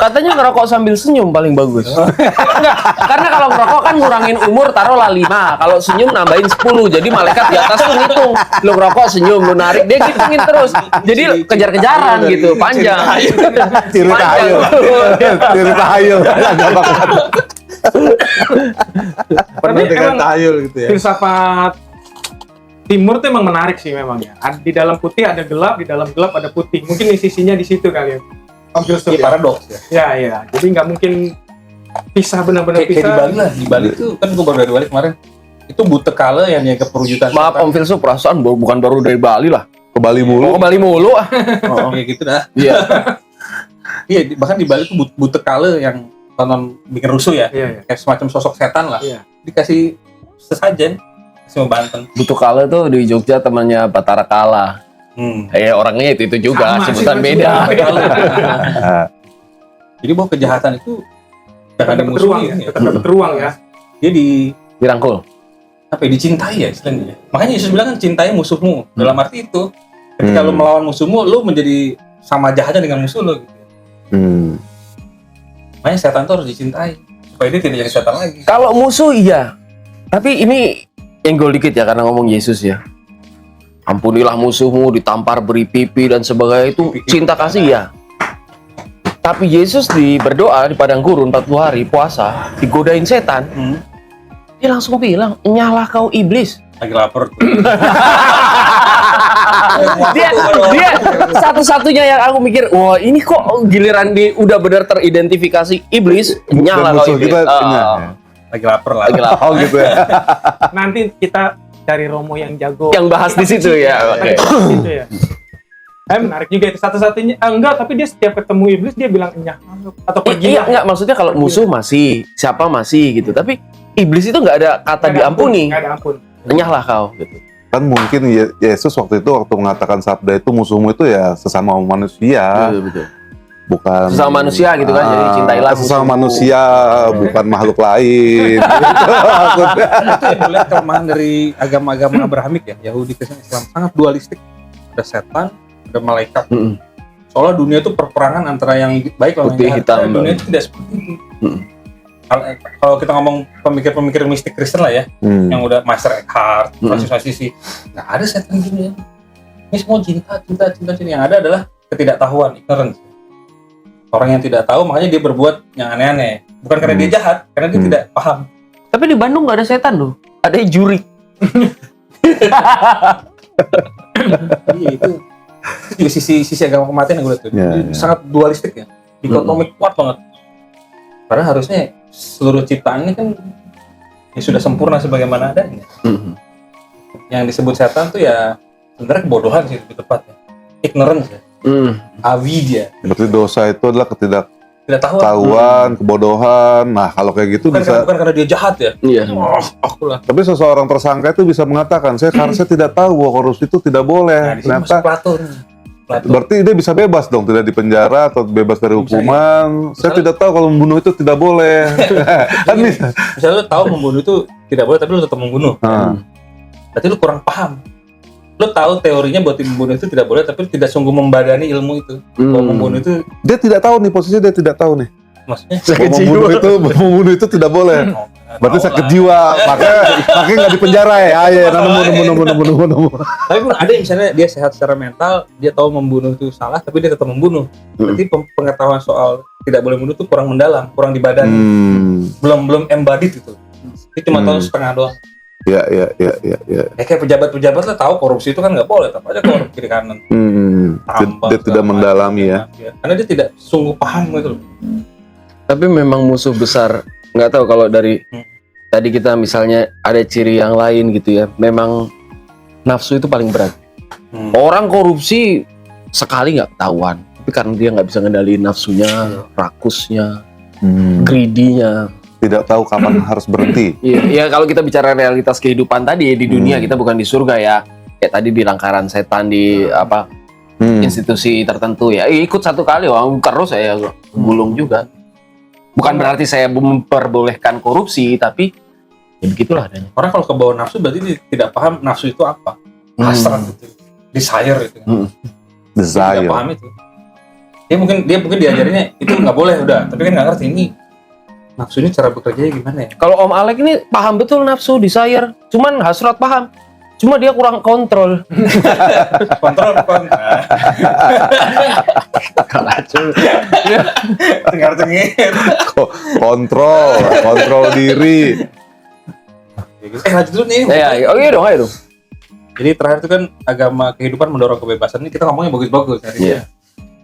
Katanya ngerokok sambil senyum paling bagus. Enggak, karena kalau ngerokok kan ngurangin umur, taruhlah 5. Kalau senyum nambahin 10. Jadi malaikat di atas tuh ngitung. Lu ngerokok senyum, lu narik, dia ngitungin terus. Jadi kejar-kejaran gitu, panjang. Ciri tahayul. Ciri tahayul. Penuh dengan emang tahayul gitu ya. filsafat timur tuh emang menarik sih memang ya. Di dalam putih ada gelap, di dalam gelap ada putih. Mungkin sisinya di situ kali ya. Om filsuf Iya, ya. paradoks ya. Ya. Jadi nggak mungkin pisah benar-benar Kayak di pisah. Bali lah. Di Bali tuh kan gue baru dari Bali kemarin. Itu buta kala yang niaga perwujudan. Maaf Om Filsuf, perasaan bukan baru dari Bali lah. Ke Bali mulu. Mau ke Bali mulu ah. Kayak gitu dah. Iya. Iya, bahkan di Bali tuh buta kala yang tonton bikin rusuh ya. Iya. Kayak semacam sosok setan lah. Iya. Dikasih sesajen, kasih Banten. Butuh Kala tuh di Jogja temannya Batara Kala. Orangnya itu juga, Sama sih, sebutan kan beda. Jadi bahwa kejahatan itu jangan Tetap beruang dimusuhi ya. ya. Tetap beruang ya. Dia Dirangkul. apa ya, dicintai ya istilahnya. Makanya Yesus bilang kan cintai musuhmu. Dalam arti itu ketika lu melawan musuhmu, lu menjadi sama jahatnya dengan musuh lu gitu. Makanya setan itu harus dicintai supaya dia tidak jadi setan lagi. Kalau musuh iya. Tapi ini enggol dikit ya karena ngomong Yesus ya. Ampunilah musuhmu, ditampar, beri pipi dan sebagainya, itu cinta kasih ya. Tapi Yesus berdoa di padang gurun 40 hari puasa, digodain setan. Dia langsung bilang, "Nyalah kau iblis." Lagi lapar tuh. dia satu-satunya yang aku mikir, wah ini kok giliran dia udah benar teridentifikasi iblis, nyala kau musuh iblis. kita, Lagi lapar lah. Lagi lapar. Oh gitu ya. Nanti kita cari Romo yang jago. Yang bahas di situ ya. Oke. Di situ ya. Menarik juga itu satu-satunya. Enggak, tapi dia setiap ketemu iblis dia bilang enyah atau pergi. Iya, enggak, maksudnya kalau musuh masih, siapa masih gitu. Tapi iblis itu nggak ada kata diampuni. Nggak ada ampun. Nyahlah kau gitu. Kan mungkin Yesus waktu mengatakan sabda itu musuhmu itu ya sesama manusia. Betul. Bukan Sesama manusia gitu kan, jadi cintailah sesama musuhmu. manusia, bukan makhluk lain. Gitu maksudnya. Itu yang melihat kelemahan dari agama-agama Abrahamik ya, Yahudi, Kristen, Islam, sangat dualistik. Ada setan, ada malaikat. Soalnya dunia itu perperangan antara yang baik lawan Putih, yang hitam, jahat. Dunia itu tidak seperti itu. Kalau kita ngomong pemikir-pemikir mistik Kristen lah ya, yang udah Master Eckhart, Francis Assisi, nggak ada setan di dunia. Ini semua cinta. Yang ada adalah ketidaktahuan, ignorance. Orang yang tidak tahu, makanya dia berbuat yang aneh-aneh. Bukan karena dia jahat, karena dia tidak paham. Tapi di Bandung nggak ada setan loh. Ada jurik. Iya itu juga sisi agama kematian yang gue lihat tuh. Jadi sangat dualistik ya, dikotomik kuat banget. Padahal harusnya seluruh ciptaan ini kan ya sudah sempurna sebagaimana adanya. Yang disebut setan tuh ya sebenarnya kebodohan sih lebih tepatnya, ignorance ya, avidya. Berarti dosa itu adalah Ketidaktahuan. kebodohan. Nah kalau kayak gitu Bukan karena dia jahat ya. Iya. Aku lah. Tapi seseorang tersangka itu bisa mengatakan, karena saya tidak tahu bahwa korupsi itu tidak boleh. Nah, di sini masuk Ternyata Plato. berarti dia bisa bebas dong, tidak dipenjara atau bebas dari hukuman. Saya tidak tahu kalau membunuh itu tidak boleh. Kan bisa. Misalnya lu tahu membunuh itu tidak boleh, tapi lu tetap membunuh. Berarti lu kurang paham. Lu tahu teorinya buat membunuh itu tidak boleh, tapi lu tidak sungguh membadani ilmu itu. Bahwa membunuh itu, Dia tidak tahu nih, posisinya dia tidak tahu nih. maksudnya Bahwa membunuh itu tidak boleh. Berarti sakit jiwa, makanya nggak dipenjara ya. Ya, nemu. Tapi pun ada yang misalnya dia sehat secara mental, dia tahu membunuh itu salah, tapi dia tetap membunuh. Berarti pengetahuan soal tidak boleh membunuh itu kurang mendalam, kurang dibadani, belum embodied itu. Dia cuma tahu setengah doang. Ya. Kayak pejabat-pejabat lah tahu korupsi itu kan nggak boleh, tapi aja korup kiri kanan. Dia tidak mendalami ya. Karena dia tidak sungguh paham gitu loh. Tapi memang musuh besar. Nggak tahu kalau dari tadi kita misalnya ada ciri yang lain gitu ya. Memang nafsu itu paling berat. Orang korupsi sekali nggak ketahuan, tapi karena dia nggak bisa ngendaliin nafsunya, rakusnya, greedy-nya. Tidak tahu kapan harus berhenti. Iya, kalau kita bicara realitas kehidupan tadi di dunia, kita bukan di surga ya. Kayak tadi di lingkaran setan di institusi tertentu ya. Ikut satu kali, terus saya gulung juga. Bukan berarti saya memperbolehkan korupsi, tapi ya begitulah adanya. Orang kalau kebawa nafsu berarti dia tidak paham nafsu itu apa. Hasrat itu, desire itu. Dia Desire. tidak paham itu. Dia mungkin diajarinnya itu nggak boleh udah, tapi kan nggak ngerti ini nafsu ini cara bekerjanya gimana ya. Kalau Om Alek ini paham betul nafsu, desire. Cuman Hasrat paham. Cuma dia kurang kontrol. Kontrol. Cengar-cengir. Kontrol diri. Lanjut dulu nih. Iya dong, ayo dong. Jadi terakhir itu kan agama kehidupan mendorong kebebasan. Ini kita ngomongnya bagus-bagus hari ini. Iya.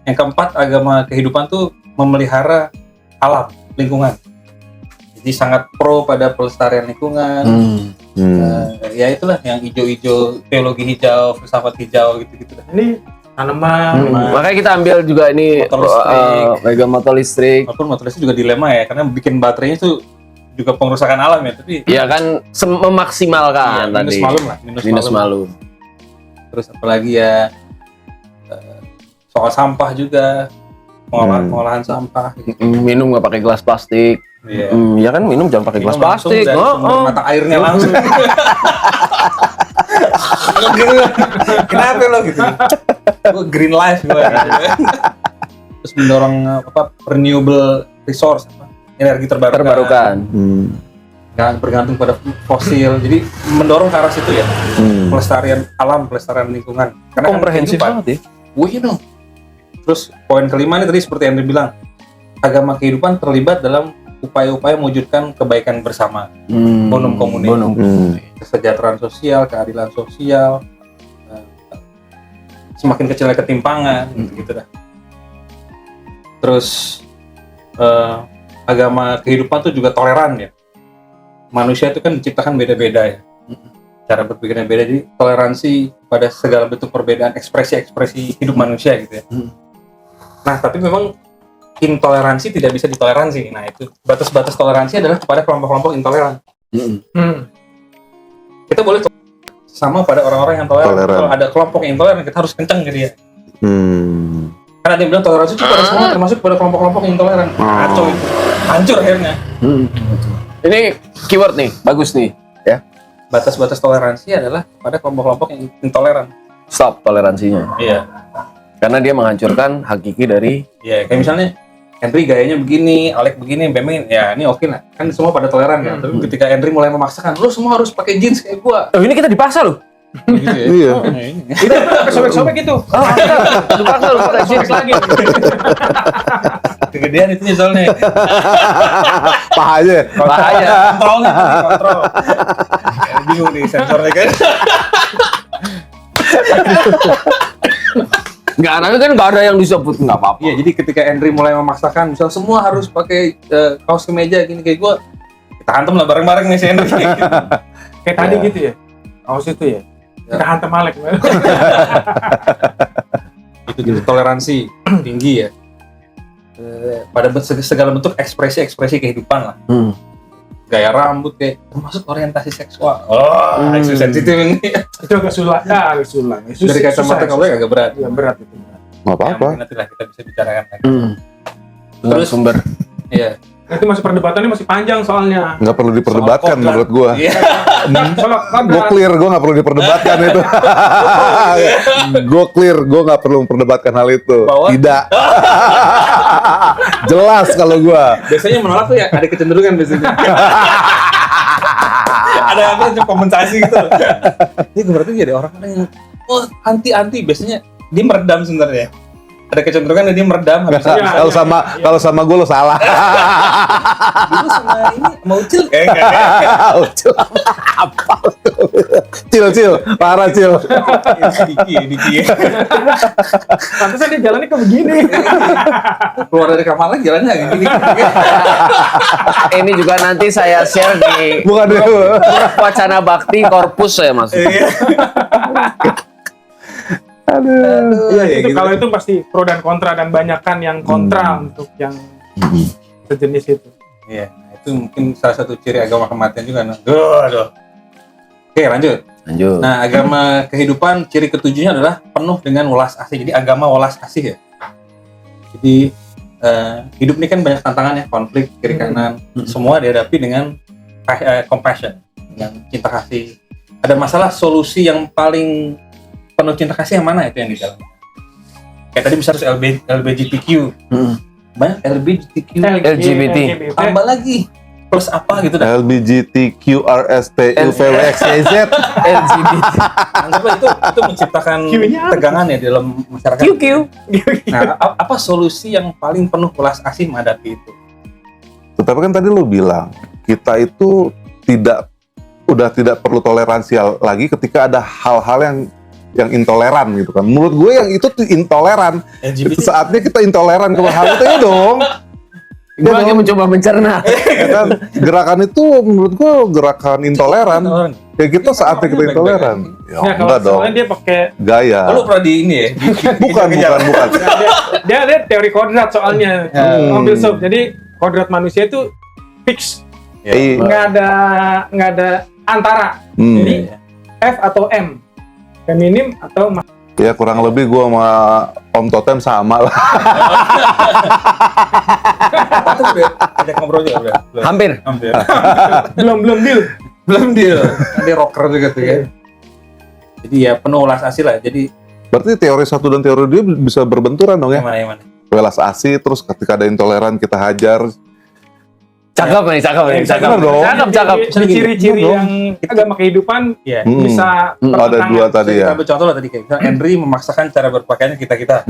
Yang keempat, agama kehidupan tuh memelihara alam, lingkungan. Jadi sangat pro pada pelestarian lingkungan. Ya itulah yang hijau-hijau, teologi hijau, filsafat hijau gitu-gitu. Ini tanaman. Makanya kita ambil juga ini Motor listrik. pegang motor listrik. Walaupun motor listrik juga dilema ya, karena bikin baterainya tuh juga pengerusakan alam ya. Tapi Iya kan memaksimalkan minus tadi. malum lah, Minus malum. Terus apalagi ya soal sampah juga, pengolahan sampah. Gitu. Minum nggak pakai gelas plastik. Iya. Ya kan minum jangan pakai gelas Minum langsung plastik. dari sumber mata airnya langsung. Kenapa lo gitu? Gue green life gue. Terus mendorong renewable resource, energi terbarukan. Nggak bergantung pada fosil. Jadi mendorong ke arah situ ya. Pelestarian alam, pelestarian lingkungan. Karena Komprehensif kan banget ya. wih dong. Terus poin kelima nih tadi seperti yang dibilang, agama kehidupan terlibat dalam upaya-upaya mewujudkan kebaikan bersama, bonum comune, kesejahteraan sosial, keadilan sosial, semakin kecilnya ketimpangan, gitu dah. Terus agama kehidupan tuh juga toleran ya. Manusia itu kan diciptakan beda-beda ya, cara berpikirnya beda, jadi toleransi pada segala bentuk perbedaan, ekspresi hidup manusia gitu ya. Nah tapi memang intoleransi tidak bisa ditoleransi. Nah itu batas-batas toleransi adalah kepada kelompok-kelompok intoleran. Kita boleh sama pada orang-orang yang toleran. Kalau ada kelompok yang intoleran, kita harus kencang ke dia. Karena dia bilang toleransi itu pada semua, termasuk pada kelompok-kelompok yang intoleran. Kacau itu, hancur akhirnya. Ini keyword nih, bagus nih. Ya. Batas-batas toleransi adalah pada kelompok-kelompok yang intoleran. Stop toleransinya. Iya. Karena dia menghancurkan hakiki dari. Iya, kayak misalnya Henry gayanya begini, Alek begini, Bemen, ya ini oke lah. Kan semua pada toleran kan. Tapi ketika Henry mulai memaksakan, lu semua harus pakai jeans kayak gua. Oh ini kita dipaksa loh. Gitu ya. Iya. Itu sobek-sobek itu. Dipaksa loh pakai jeans lagi. Kegedean itu soalnya. Pahanya. Bahaya. Kontrolnya, kontrol. Ya, bingung nih sensornya kan. Nggak, tapi kan nggak ada yang disebut, nggak apa-apa. Iya, jadi ketika Henry mulai memaksakan, misal semua harus pakai kaos kemeja gini kayak gua, kita hantam lah bareng-bareng nih si Henry. Kayak tadi gitu ya. Kaos itu ya. Kita hantam Alek. Itu jadi toleransi tinggi ya. Pada segala bentuk ekspresi kehidupan lah. Gaya rambut kayak termasuk orientasi seksual. Isu sensitif ini. Itu agak sulit. Agak sulit. Dari kacamata kamu agak berat. Iya berat itu. Nggak apa-apa. Ya, nanti lah kita bisa bicarakan lagi. Terus sumber. Iya. Nanti masih perdebatannya masih panjang soalnya. Nggak perlu diperdebatkan Soal menurut gua. Iya. Soal Gue clear, gue nggak perlu diperdebatkan itu. Gue clear, gue nggak perlu memperdebatkan hal itu. Bahwa- Tidak. Jelas kalau gue. Biasanya menolak tuh ya ada kecenderungan biasanya. Ada apa tuh kompensasi gitu. Ini berarti jadi orang-orang yang anti biasanya dia meredam sebenarnya. Ada kecenderungan dia meredam habis itu Kalau sama gue lo salah. dulu sama ini mau Ucil Ucil apa? Cil, parah Cil. Diki. pantesan dia jalannya kayak begini. Keluar dari kamar lagi jalannya kayak gini. Ini juga nanti saya share di Bukan dia. grup Wacana Bakti Korpus saya masuk. Iya, ya itu gitu. kalau itu pasti pro dan kontra, dan banyakan yang kontra untuk yang sejenis itu. Iya, itu mungkin salah satu ciri agama kematian juga. Aduh. Oke, lanjut. Nah, agama kehidupan ciri ketujuhnya adalah penuh dengan welas asih. Jadi agama welas asih ya. Jadi hidup ini kan banyak tantangan ya, konflik kiri kanan, semua dihadapi dengan compassion, dengan cinta kasih. Ada masalah, solusi yang paling penuh cinta kasih yang mana itu yang di dalam. Kayak tadi misalnya LGBTQ. Banyak LGBTQ. LGBT. Tambah lagi plus apa gitu dah. LGBTQRSTUVWXYZ. LGBT. Anggaplah itu menciptakan Q-nya apa? tegangan ya di dalam masyarakat. QQ. Nah, apa solusi yang paling penuh welas asih menghadapi itu? Tetapi kan tadi lu bilang kita itu udah tidak perlu toleransi lagi ketika ada hal-hal yang intoleran gitu kan. Menurut gue yang itu tuh intoleran. LGBT. Saatnya kita intoleran ke hal itu ya dong. Gue lagi mencoba mencerna. Ya kan? Gerakan itu menurut gue gerakan intoleran. Ya kita saatnya kita intoleran. Ya Nggak, kalau enggak dong. soalnya dia pakai Gaya. Oh, lu pernah di ini ya? Bukan. dia teori kodrat soalnya. Mobil sob. Jadi kodrat manusia itu fix, Iya. nggak ada antara. Jadi F atau M, feminim atau Ya kurang lebih gue sama Om Totem sama lah. Itu udah ada ngobrol juga udah. Hampir. Hampir. belum deal. Belum deal. Ada rocker juga tuh ya. Jadi ya penuh welas asih lah. Jadi Berarti teori satu dan teori dua bisa berbenturan dong ya. yang mana? Welas asih, terus ketika ada intoleran kita hajar. Cakep nih. Bener dong. Cakep. Jadi ciri-ciri Bener yang agama kehidupan Iya. bisa Ada dua tadi Kita ya. ambil contoh lah tadi kayak misalnya Henry memaksakan cara berpakaiannya kita.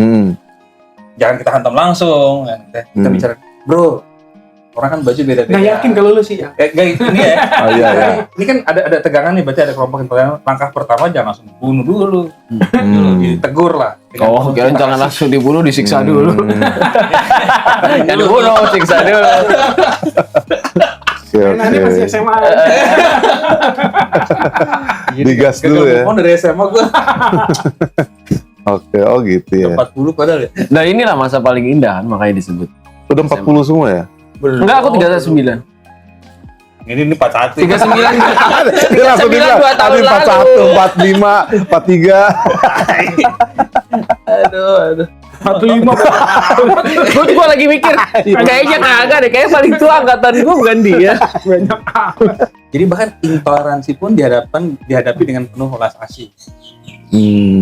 Jangan kita hantam langsung kan. Kita bicara, "Bro, orang kan baju beda-beda." Nggak yakin kalau lu sih ya. Gak itu ini ya. Oh iya ya. Ini kan ada tegangan nih, berarti ada kelompok intoleran. Langkah pertama jangan langsung bunuh dulu. Ditegur lah. Dengan Oh, penuh kirain cinta jangan kasih. langsung dibunuh, disiksa dulu. Jangan Dulu. dibunuh, siksa dulu. Nah, ini masih SMA. Digas dulu ya. Gagal dari SMA gue Oke, oh gitu ya. 40 padahal ya. Nah inilah masa paling indah, makanya disebut. Udah 40 semua ya? Enggak, aku 39. Ini 41. 39. Dia langsung 39 bilang, 2 tahun tadi lalu. 41, 45, 43. Aduh. 45. Gue juga lagi mikir, kayaknya kagak deh, kayaknya paling tua angkatan gue bukan dia. Banyak amat. Jadi bahkan intoleransi pun dihadapi dengan penuh welas asih.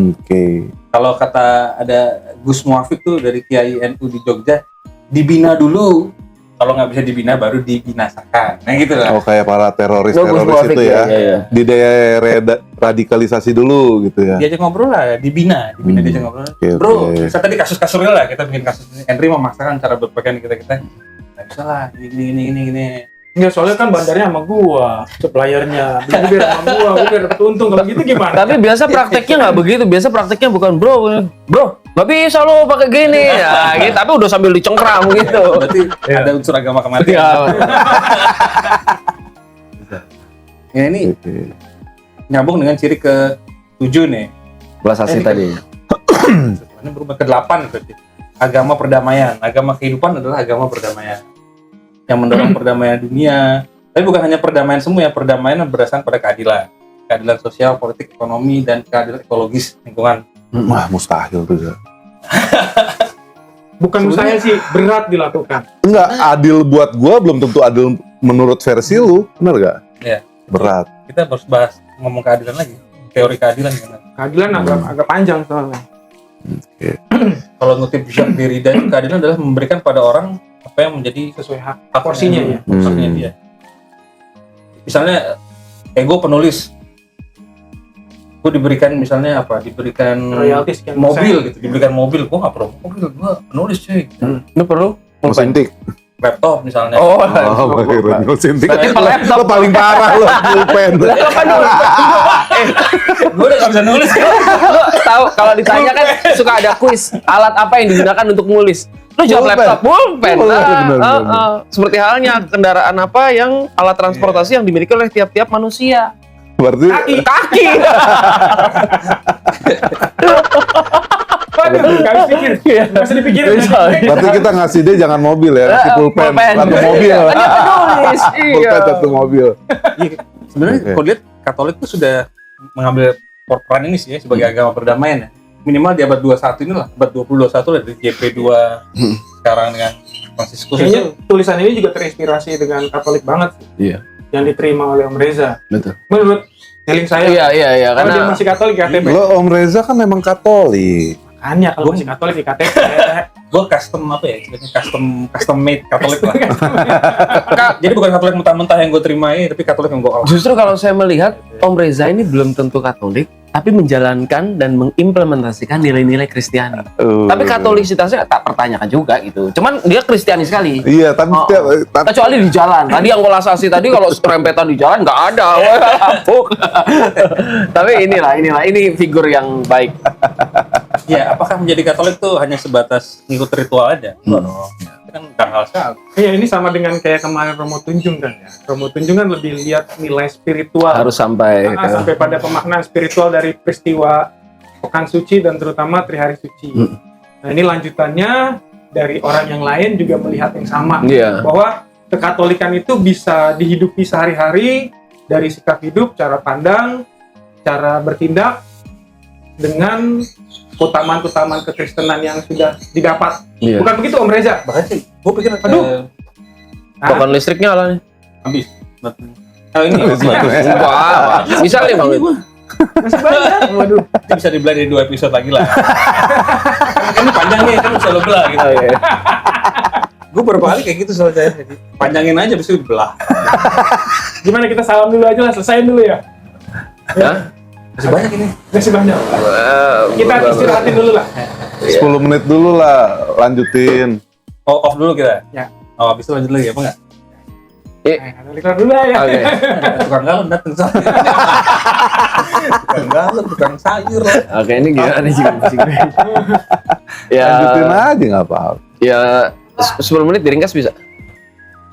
Oke. Kalau kata ada Gus Muafik tuh dari Kiai NU di Jogja, dibina dulu. Kalau nggak bisa dibina baru dibinasakan. Nah gitu lah. Oh kayak para teroris Bagus, itu ya. iya. Di radikalisasi dulu gitu ya. Diajak ngobrol lah, dibina diajak ngobrol. Oke, Bro, oke. bisa tadi kasus real lah, kita bikin kasus ini. Henry memaksakan cara berpakaian kita. Nggak bisa lah, gini. Enggak, soalnya kan bandarnya sama gua, suppliernya. Beli biar sama gua biar dapat untung. Kalau gitu gimana? Tapi biasa prakteknya nggak begitu, biasa prakteknya bukan bro, nggak bisa lo pakai gini, ya, gitu. Tapi udah sambil dicengkram gitu. Berarti ada unsur agama kematian. Iya. Ya ini Oke. nyambung dengan ciri ke-7 nih. Belas asih tadi. Ini berubah ke-8 berarti. Agama perdamaian. Agama kehidupan adalah agama perdamaian. Yang mendorong perdamaian dunia. Tapi bukan hanya perdamaian semua ya, perdamaian yang berdasarkan pada keadilan. Keadilan sosial, politik, ekonomi, dan keadilan ekologis lingkungan. Wah mustahil tuh ya. Bukan saya sih, berat dilakukan. Enggak, adil buat gua belum tentu adil menurut versi lu, bener gak? Iya. Berat. Kita harus bahas ngomong keadilan lagi. Teori keadilan gimana? Keadilan agak panjang soalnya. Kalau ngutip Jacques Derrida, itu keadilan adalah memberikan pada orang apa yang menjadi Sesuai hak hak porsinya ya. Porsinya dia. Misalnya ego penulis, gue diberikan misalnya apa? Diberikan Royalti sekian mobil gitu, diberikan mobil, gue nggak perlu mobil, gue penulis cuy. Lu perlu? Mesin tik. Laptop misalnya. Oh, Mesin tik. Berarti laptop. Lo paling parah lo, pulpen. Gue udah nggak bisa nulis. Lu tahu kalau ditanya kan suka ada kuis alat apa yang digunakan untuk nulis. Lu jawab Pulpen. laptop, pulpen. Benar. Seperti halnya kendaraan apa yang alat transportasi yang dimiliki oleh tiap-tiap manusia. Berarti Kaki. Waduh, nggak bisa pikir. Nggak usah dipikirin. berarti kita ngasih dia jangan mobil ya, ngasih pulpen satu mobil. Kan dia penulis. Pulpen satu mobil. Sebenarnya Oke. kalau lihat Katolik tuh sudah mengambil peran ini sih ya sebagai agama perdamaian ya. Minimal di abad 21 inilah, abad 20-21 lah dari JP2 sekarang dengan Fransiskus. Kayaknya tulisan ini juga terinspirasi dengan Katolik banget sih. Iya. Yang diterima oleh Om Reza. Betul. Menurut feeling saya, Iya, kalau dia karena masih Katolik KTP. Lo Om Reza kan memang Katolik. Makanya kalau masih Katolik di KTP. Gue custom apa ya? Istilahnya custom made Katolik lah. Jadi bukan Katolik mentah-mentah yang gue terima ini, tapi Katolik yang gue Justru kalau saya melihat Om Reza ini belum tentu Katolik, tapi menjalankan dan mengimplementasikan nilai-nilai Kristiani. Tapi Katolisitasnya tak pertanyakan juga gitu. Cuman dia Kristiani sekali. Iya, tapi Kecuali di jalan. Tadi yang kolasasi tadi kalau serempetan di jalan nggak ada. Wah, lapuk. Tapi ini figur yang baik. Ya, apakah menjadi Katolik tuh hanya sebatas ngikut ritual aja? Enggak dong. Itu kan dangkal sekali. Iya, ini sama dengan kayak kemarin Romo Tunjung kan ya. Romo Tunjung kan lebih lihat nilai spiritual. Harus sampai Sampai pada pemaknaan spiritual dari peristiwa Pekan Suci dan terutama Trihari Suci. Nah, ini lanjutannya dari orang yang lain juga melihat yang sama. Iya. Bahwa kekatolikan itu bisa dihidupi sehari-hari dari sikap hidup, cara pandang, cara bertindak dengan keutamaan-keutamaan kekristenan yang sudah didapat. Iya. Bukan begitu Om Reza? Bahkan sih, gue pikir Aduh. Token listriknya lah nih. habis. Kalau ini Wah, bisa nih Bang. Masih banyak. Waduh. itu bisa dibeli di 2 episode lagi lah. Ini panjang nih, kan bisa lo belah gitu. Oh, iya. Gue beberapa kali kayak gitu soalnya. Jadi panjangin aja, bisa dibelah. Gimana kita salam dulu aja lah, selesaiin dulu ya. Hah? Masih banyak ini. Masih banyak. Kita istirahatin dulu lah. 10 menit dulu lah, lanjutin. Oh, off dulu kita. Ya. Oh, habis itu lanjut lagi apa enggak? Iklan dulu ya. Oke. Tukang galon datang soalnya. Tukang galon, tukang sayur lah. Oke, ini gimana nih Cing? Ya, Lanjutin aja nggak apa-apa. ya 10 menit diringkas bisa?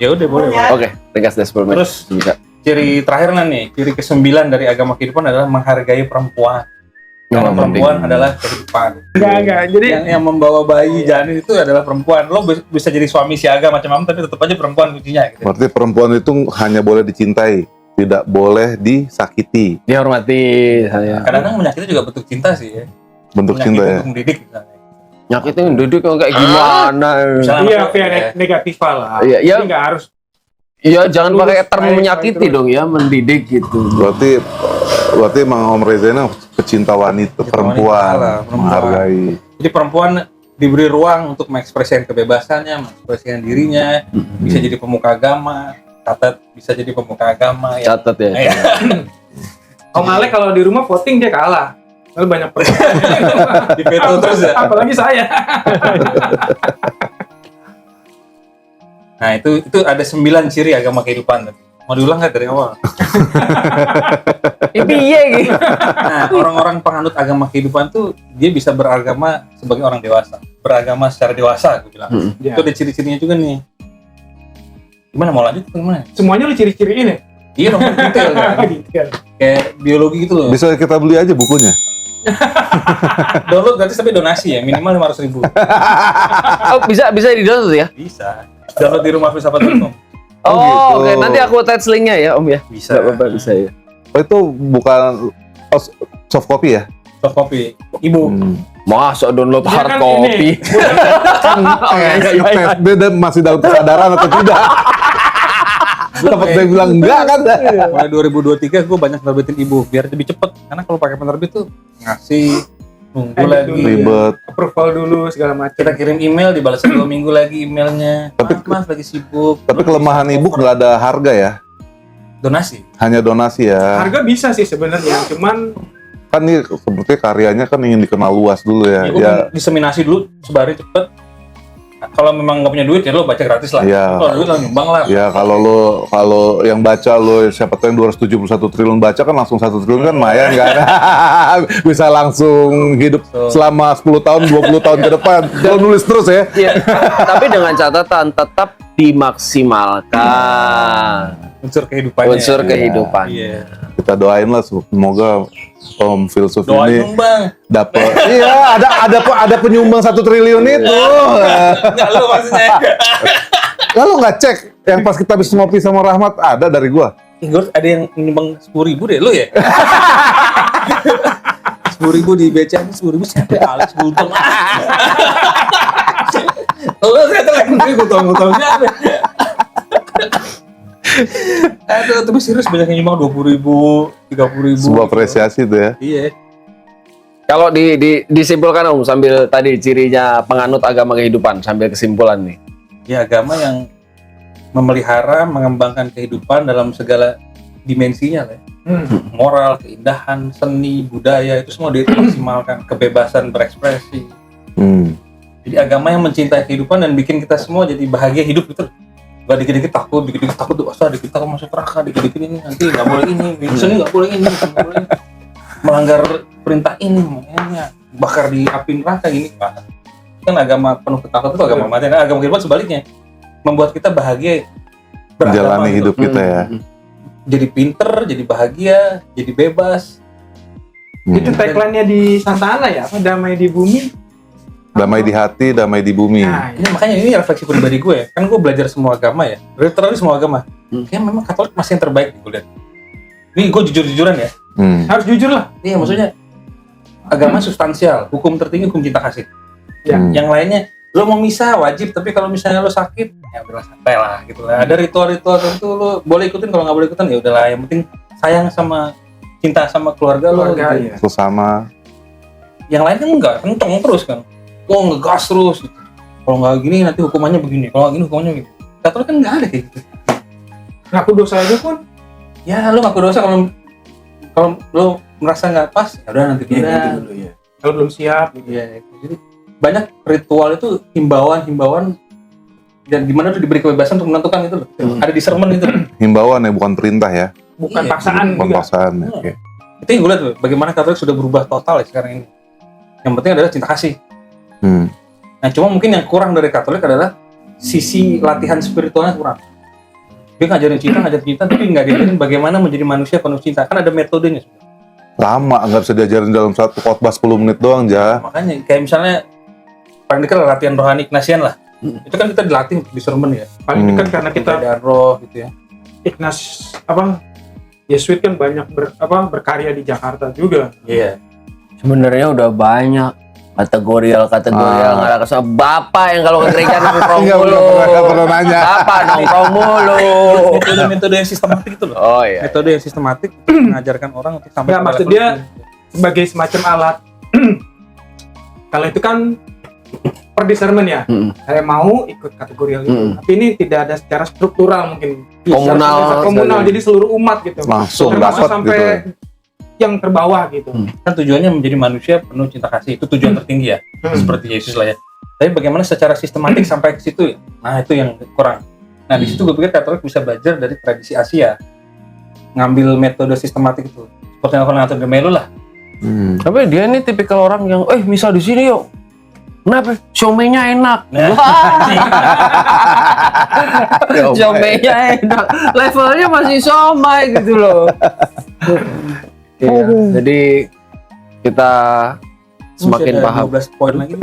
Ya udah boleh. Oke, ringkas deh 10 menit. Terus Bisa. ciri terakhir nih, ciri ke-9 dari agama kehidupan adalah menghargai perempuan. Karena Oh, perempuan penting. adalah kehidupan. Enggak. Jadi Yang membawa bayi janin itu adalah perempuan. Lo bisa jadi suami siaga macam-macam, tapi tetap aja perempuan kuncinya. Gitu. Berarti perempuan itu hanya boleh dicintai, tidak boleh disakiti. Dihormati saya. Kadang-kadang menyakiti juga bentuk cinta sih ya. Bentuk Menyakiti cinta ya. untuk mendidik misalnya. Nyakitin duduk kayak gimana? Misalnya iya, anaknya, via negatif lah. Iya, iya. Jadi nggak harus. Ya jangan Lulus, pakai term baik, menyakiti baik, dong ya, mendidik gitu. Berarti emang Om Reza ini pecinta wanita, perempuan, lah, perempuan. menghargai. Jadi perempuan diberi ruang untuk mengekspresikan kebebasannya, mengekspresikan dirinya, bisa jadi pemuka agama, catat bisa jadi pemuka agama ya. Catat ya. Iya. Om Alek kalau di rumah voting dia kalah. Lalu banyak perempuan. Di veto terus ya. Apalagi saya. Nah itu ada 9 ciri agama kehidupan. Mau diulang nggak dari awal? Iya gitu. Nah orang-orang penganut agama kehidupan tuh dia bisa beragama sebagai orang dewasa, beragama secara dewasa, aku bilang. Ya. Itu ada ciri-cirinya juga nih. Gimana mau lanjut? Gimana? Semuanya lu ciri-ciriin ya? Iya dong, detail kan? Detail. Kayak biologi gitu loh. Bisa kita beli aja bukunya. Download gratis tapi donasi ya, minimal 500.000. Oh, bisa di-download ya? Bisa. Download di rumahfilsafat.com. Oh, gitu. oke. Nanti aku attach linknya ya, Om ya. Bisa. Nggak apa-apa, bisa ya. Oh, itu bukan soft copy ya? Soft copy. Ibu. Masa download Dia hard kan copy? ini, Oh, iya, iya, iya. Tes dia masih dalam kesadaran atau tidak? Tempat dia bilang enggak kan? Mulai 2023 gue banyak nerbitin ibu biar lebih cepet. Karena kalau pakai penerbit tuh ngasih, nunggu Edit lagi. dulu. Ribet. approval dulu segala macam. Kita kirim email dibalas 2 minggu lagi emailnya. Mas lagi sibuk. Tapi kelemahan ibu nggak ada harga ya? Donasi. Hanya donasi ya. Harga bisa sih sebenarnya, cuman Kan ini seperti karyanya kan ingin dikenal luas dulu ya. Ya, Ya, diseminasi dulu, sebarin cepet. Nah, kalau memang nggak punya duit ya lo baca gratis lah. Iya. Kalau duit lo nyumbang lah. ya kalau yang baca lo siapa tahu yang 271 triliun baca kan langsung 1 triliun kan lumayan kan. Bisa langsung hidup selama 10 tahun, 20 tahun ke depan. Lo nulis terus ya. Iya. Tapi dengan catatan tetap dimaksimalkan Unsur kehidupannya. unsur kehidupan. Iya. Kita doain lah semoga Om Filsuf Doain ini dong bang. dapat. Iya, ada penyumbang 1 triliun itu. Enggak lo maksudnya. Lalu nggak cek yang pas kita habis ngopi sama Rahmat ada dari gua. Gue ada yang nyumbang 10.000 deh lo ya. 10.000 di BCA, 10.000 siapa? Alex Gultom. Lo saya telah Gultom siapa? Aduh, tapi serius banyak yang nyumbang 20.000, 30.000. Sebuah apresiasi itu ya. Iya. Kalau disimpulkan Om sambil tadi cirinya penganut agama kehidupan sambil kesimpulan nih. Ya agama yang memelihara, mengembangkan kehidupan dalam segala dimensinya lah. Moral, keindahan, seni, budaya itu semua dia maksimalkan, kebebasan berekspresi. Jadi agama yang mencintai kehidupan dan bikin kita semua jadi bahagia hidup gitu. Gak dikit-dikit takut tuh, dikit takut masuk neraka, dikit-dikit ini nanti nggak boleh ini, seni nggak boleh ini, nggak boleh ini. Melanggar perintah ini, makanya bakar di api neraka gini. Kan agama penuh ketakutan itu agama mati. Nah, agama kehidupan sebaliknya membuat kita bahagia Menjalani hidup kita ya. Jadi pinter, jadi bahagia, jadi bebas. Itu tagline-nya di Santa Ana ya, apa damai di bumi. Damai di hati, damai di bumi. Nah, Ini makanya ini refleksi pribadi gue ya. Kan gue belajar semua agama ya. Literally semua agama. Kayaknya memang Katolik masih yang terbaik gue lihat. Ini gue jujur-jujuran ya. harus jujur lah. Iya maksudnya agama substansial, hukum tertinggi hukum cinta kasih. Ya. Yang lainnya lo mau misa wajib, tapi kalau misalnya lo sakit ya udahlah santai lah gitu lah. Ada ritual-ritual tertentu lo boleh ikutin, kalau nggak boleh ikutin ya udahlah. Yang penting sayang sama cinta sama keluarga lo. Keluarga, Gitu. ya. Sesama. Yang lain kan enggak, kenceng terus kan. Ngegas terus. Gitu. Kalau nggak gini nanti hukumannya begini. Kalau nggak gini hukumannya begini. Katolik kan nggak ada kayak gitu. Ngaku dosa aja pun. Ya lo ngaku dosa kalau lo merasa nggak pas, ya udah nanti Ya, dulu ya. Kalau belum siap. Gitu. Iya, jadi banyak ritual itu himbauan dan gimana tuh diberi kebebasan untuk menentukan itu loh. Ada discernment itu. Himbauan ya, bukan perintah ya. Bukan Iya, paksaan Bukan juga. paksaan. Oke. Itu yang gue lihat tuh, bagaimana Katolik sudah berubah total ya sekarang ini. Yang penting adalah cinta kasih. Nah, cuma mungkin yang kurang dari Katolik adalah sisi latihan spiritualnya kurang. Dia ngajarin cinta, tapi nggak diajarin bagaimana menjadi manusia penuh cinta. Kan ada metodenya. Lama, nggak bisa diajarin dalam satu khotbah 10 menit doang, Ja. Makanya kayak misalnya paling dekat latihan rohani Ignatian lah. Itu kan kita dilatih untuk discernment ya. Paling dekat karena kita Ada roh gitu ya. Ignas Yesuit kan banyak berkarya di Jakarta juga. Iya. Sebenarnya udah banyak kategorial nggak ada kesana. Bapak yang kalau ke gereja nongkrong mulu. Nggak pernah nanya. Bapak nongkrong mulu. Metode yang sistematik itu loh. Oh iya. Metode yang sistematik mengajarkan orang untuk sampai Nggak, ke maksud level dia itu. sebagai semacam alat. Kalau itu kan per discernment ya. Saya mau ikut kategorial itu. Tapi ini tidak ada secara struktural mungkin. Komunal. Komunal, jadi seluruh umat gitu. Langsung Termasuk dapat sampai gitu. yang terbawah gitu. Kan tujuannya menjadi manusia penuh cinta kasih, itu tujuan tertinggi ya, seperti Yesus lah ya. Tapi bagaimana secara sistematik sampai ke situ, nah itu yang kurang. Nah di situ gue pikir Katolik bisa belajar dari tradisi Asia, ngambil metode sistematik itu, seperti yang ngatur Gemelu lah. Tapi dia ini tipikal orang yang, misa di sini yuk. Kenapa? Siomenya enak. Nah. Siomenya enak. Levelnya masih siomay gitu loh. Iya, jadi kita semakin Masih ada paham. 12 poin lagi.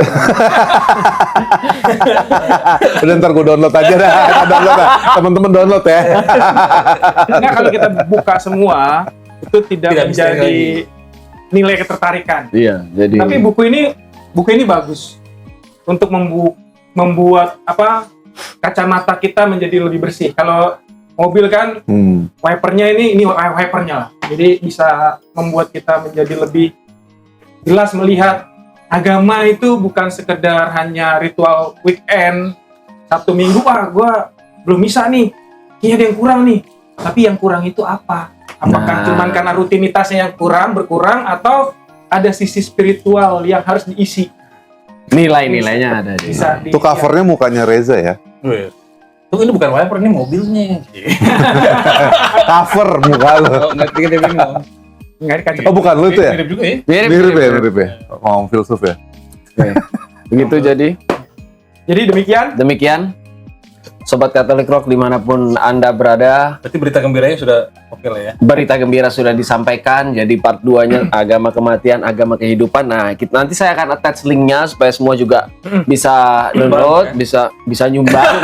Udah ntar gue download aja dah. Download dah. Teman-teman download ya. Nah, kalau kita buka semua itu tidak Tidak bisa menjadi nilai ketertarikan. Iya, jadi. Tapi buku ini bagus untuk membuat kacamata kita menjadi lebih bersih. Kalau mobil kan wipernya ini wipernya lah. Jadi bisa membuat kita menjadi lebih jelas melihat agama itu bukan sekedar hanya ritual weekend, Sabtu Minggu, gue belum bisa nih, ini ada yang kurang nih. Tapi yang kurang itu apa? Apakah cuma karena rutinitasnya yang berkurang, atau ada sisi spiritual yang harus diisi? Nilai-nilainya ada. Itu covernya mukanya Reza ya. Tuh ini bukan wiper, ini mobilnya. Cover muka lo. Oh, ngerti dia bingung. Nggak ada kaca. Oh bukan lu tuh ya? Mirip juga ya. Mirip ya. Ngomong filsuf ya. Begitu Jadi demikian. Sobat Katolik Rock dimanapun Anda berada, Berarti berita gembiranya sudah oke lah ya. berita gembira sudah disampaikan. Jadi part 2-nya agama kematian, agama kehidupan. Nah, nanti saya akan attach linknya supaya semua juga bisa download, bisa nyumbang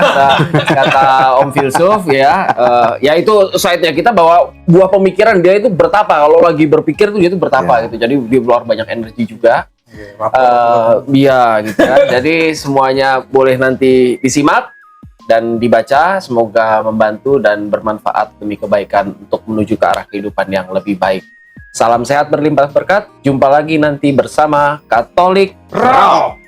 kata Om Filsuf ya. Ya itu site-nya kita bahwa buah pemikiran dia itu bertapa. Kalau lagi berpikir tuh dia itu bertapa gitu. Jadi dia keluar banyak energi juga. Iya gitu kan. Jadi semuanya boleh nanti disimak dan dibaca, semoga membantu dan bermanfaat demi kebaikan untuk menuju ke arah kehidupan yang lebih baik. Salam sehat berlimpah berkat. Jumpa lagi nanti bersama Katolik Rock.